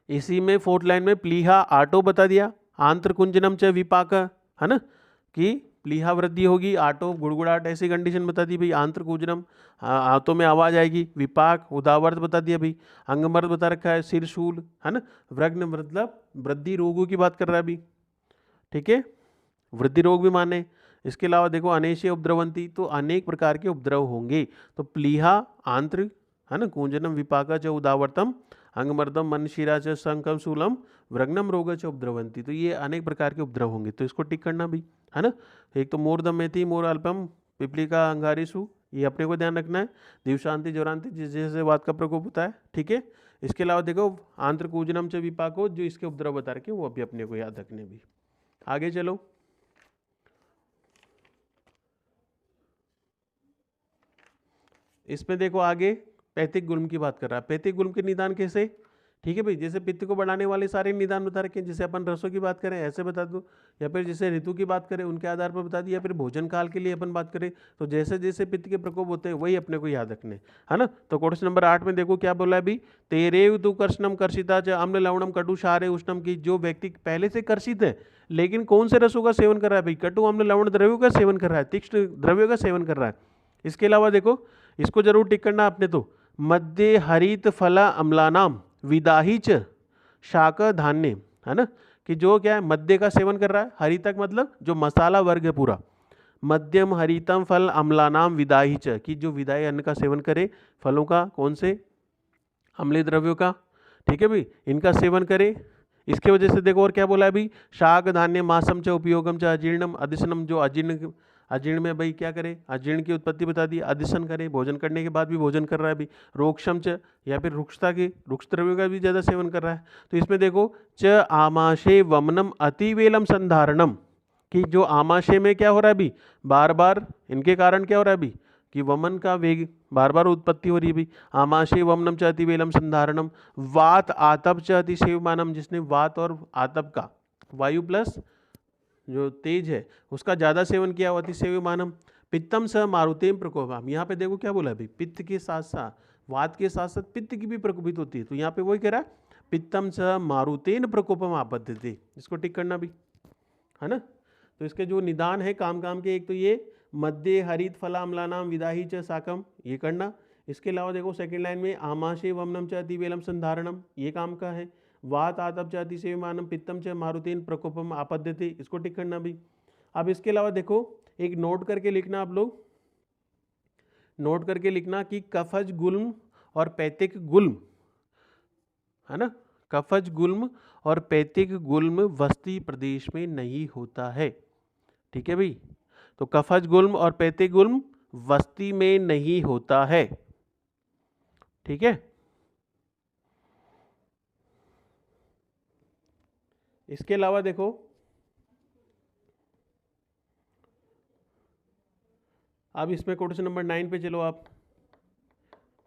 इसी में फोर्थ लाइन में प्लीहा आटो बता दिया, आंत्र कुंजनम च विपाक, है ना, कि प्लीहा वृद्धि होगी, आटो गुड़गुड़ाहट ऐसी कंडीशन बता दी भाई, आंत्र कुंजनम हाथों में आवाज आएगी, विपाक उदावर्त बता दिया भाई, अंगमर्द बता रखा है, सिर शूल, है ना। व्रग्न मतलब वृद्धि रोगों की बात कर रहा है अभी, ठीक है, वृद्धि रोग भी माने। इसके अलावा देखो अनेशे उपद्रवंती, तो अनेक प्रकार के उपद्रव होंगे, तो प्लीहा आंत्र, है ना, कुंजनम विपाका च उदावर्तम अंगमर्दम मन शिरा च संकम शूलम व्रग्नम रोग च उपद्रवंती, तो ये अनेक प्रकार के उपद्रव होंगे, तो इसको टिक करना भी, है ना। एक तो मोर दमेति मोर अल्पम पिपलिका अंगारिसु, ये अपने को ध्यान रखना है। दिवशांति ज्वरांति, जिस जैसे वात का प्रकोप होता है, ठीक है। इसके अलावा देखो आंत्र कुंजनम च विपाको, जो इसके उपद्रव बता रखे वो अभी अपने को याद रखने भी। आगे चलो, इसमें देखो आगे पैथिक गुल्म की बात कर रहा है। पैथिक गुल्म के निदान कैसे, ठीक है भाई, जैसे पित्त को बढ़ाने वाले सारे निदान बता रखे हैं, जैसे अपन रसों की बात करें ऐसे बता दो, या फिर जैसे ऋतु की बात करें उनके आधार पर बता दी, या फिर भोजन काल के लिए अपन बात करें, तो जैसे जैसे पित्त के प्रकोप होते हैं वही अपने को याद रखने, है ना। तो क्वेश्चन नंबर 8 में देखो क्या बोला है अभी, तेरेव तु कर्षणम कर्षिता च अम्ल लवणम कटु क्षारे उष्णम, की जो व्यक्ति पहले से कर्षित है लेकिन कौन से रसों का सेवन कर रहा है भाई, कटु अम्ल लवण द्रव्यों का सेवन कर रहा है, तीक्ष्ण द्रव्यों का सेवन कर रहा है। इसके अलावा देखो इसको जरूर टिक करना आपने, तो मध्य हरित फला अम्लानाम विदाही च शाक धान्य, है ना, कि जो क्या है मध्य का सेवन कर रहा है, हरितक मतलब जो मसाला वर्ग है पूरा, मध्यम हरितम फल अम्लानाम विदाही च, कि जो विदाई अन्न का सेवन करे, फलों का, कौन से, अम्लीय द्रव्यों का, ठीक है भाई, इनका सेवन करे। इसके वजह से देखो और क्या बोला है अभी, शाक धान्य मासम च उपयोगम च अजीर्णम अधिशनम, जो अजीर्ण, अजीर्ण में भाई क्या करे, अजीर्ण की उत्पत्ति बता दी, अधिशन करे, भोजन करने के बाद भी भोजन कर रहा है अभी, रोगक्षम च, या फिर रुक्षता के, रुक्ष द्रव्यों का भी ज़्यादा सेवन कर रहा है। तो इसमें देखो च आमाशय वमनम अतिवेलम संधारणम, कि जो आमाशय में क्या हो रहा है अभी, बार बार इनके कारण क्या हो रहा है अभी, कि वमन का वेग बार बार उत्पत्ति हो रही है भी, आमाशय वमनम च अतिवेलम संधारणम, वात आतप च अतिसेवमानम, जिसने वात और आतप का, वायु प्लस जो तेज है उसका ज़्यादा सेवन किया, अतिसेवमानम, पित्तम स मारुतेम प्रकोपम, यहाँ पे देखो क्या बोला भाई, पित्त के साथ साथ वात के साथ साथ पित्त की भी प्रकोपित होती है, तो यहाँ पे वही कह रहा है पित्तम स मारुतेन प्रकोपम आपद्यते, इसको टिक करना भी, है ना। तो इसके जो निदान है काम काम के, एक तो ये मध्य हरित फलाम्लानाम विदाही च साकम, ये करना। इसके अलावा देखो सेकंड लाइन में आमाशय वमनम च अतिवेलम संधारणम, ये काम का है। वात आतप च अतिसेवमानम पित्तम च मारुतेन प्रकोपम आपद्यते, इसको टिक करना भी। अब इसके अलावा देखो एक नोट करके लिखना, आप लोग नोट करके लिखना कि कफज गुल्म और पैतिक गुल्म, है ना, कफज गुल्म और पैतिक गुल्म वस्ती प्रदेश में नहीं होता है, ठीक है भाई। तो कफज गुल्म और पैतिक गुल्म वस्ती में नहीं होता है, ठीक है। इसके अलावा देखो अब इसमें क्वेश्चन नंबर 9 पे चलो आप।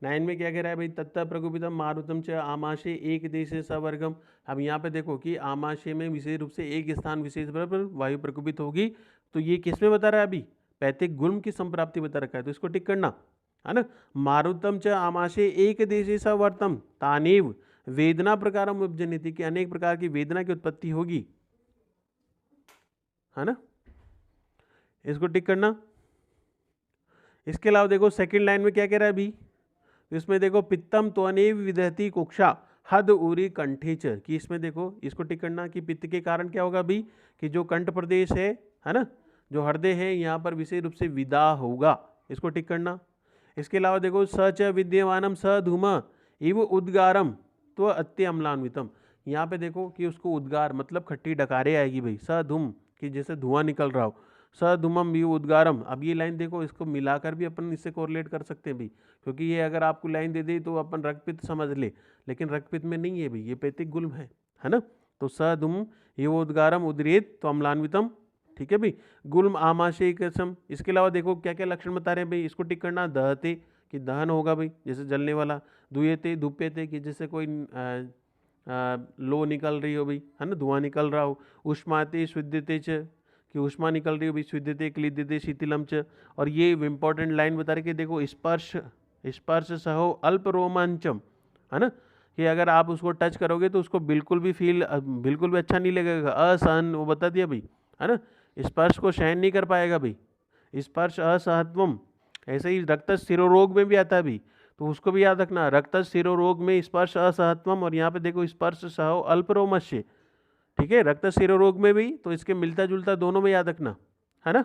9 में क्या कह रहा है भाई, तत्ता प्रकोपितम मारुतम च आमाशय एक देशे सवर्गम। अब यहाँ पे देखो कि आमाशय में विशेष रूप से एक स्थान विशेष पर वायु प्रकोपित होगी, तो ये किस में बता रहा है अभी, पैतिक गुल्म की संप्राप्ति बता रखा है, तो इसको टिक करना, है ना। मारुतम च आमाशय एक देशे सवर्तम तानेव वेदना प्रकारम उपजनिति, की अनेक प्रकार की वेदना की उत्पत्ति होगी, है ना, इसको टिक करना। इसके अलावा देखो सेकंड लाइन में क्या कह रहा है अभी, इसमें देखो पित्तम त्वनेव विदहति कुक्षा हद उरी कंठेचर, कि इसमें देखो इसको टिक करना कि पित्त के कारण क्या होगा अभी, कि जो कंठ प्रदेश है ना, जो हृदय है यहाँ पर विशेष रूप से विदा होगा, इसको टिक करना। इसके अलावा देखो सच विद्यमानम स धूम इव उद्गारम तो अत्य अम्लान्वितम, यहाँ पे देखो कि उसको उद्गार मतलब खट्टी डकारे आएगी भाई, स धूम कि जैसे धुआं निकल रहा हो, स धूमम इव उद्गारम। अब ये लाइन देखो, इसको मिलाकर भी अपन इससे कोरिलेट कर सकते हैं भाई, क्योंकि ये अगर आपको लाइन दे दी तो अपन रक्तपित्त समझ ले, लेकिन रक्तपित्त में नहीं है भाई, ये पैतिक गुल्म है ना। तो स धूम इव उद्गारम उद्रेत तो अम्लान्वितम, ठीक है भाई। गुल्म आमाशय कसम। इसके अलावा देखो क्या क्या लक्षण बता रहे हैं भाई, इसको टिक करना। दहते कि दहन होगा भाई, जैसे जलने वाला। दुयते धुप्यते कि जैसे कोई लो निकल रही हो भाई, है ना, धुआं निकल रहा हो। उष्माते स्विद्यते च कि उष्मा निकल रही हो भाई, स्विद्यते क्लिद्यते शीतलम च। और ये इंपॉर्टेंट लाइन बता रहे कि देखो स्पर्श स्पर्श सहो अल्प रोमांचम, है ना, कि अगर आप उसको टच करोगे तो उसको बिल्कुल भी बिल्कुल भी अच्छा नहीं लगेगा, असहन, वो बता दिया भाई, है ना, स्पर्श को सहन नहीं कर पाएगा भाई, स्पर्श असहत्वम। ऐसे ही रक्त शिरोरोग में भी आता है भाई, तो उसको भी याद रखना, रक्त शिरोरोग में स्पर्श असहत्वम, और यहाँ पे देखो स्पर्श सहो अल्परोमस्य, ठीक है, रक्त शिरोरोग में भी, तो इसके मिलता जुलता दोनों में याद रखना, है ना।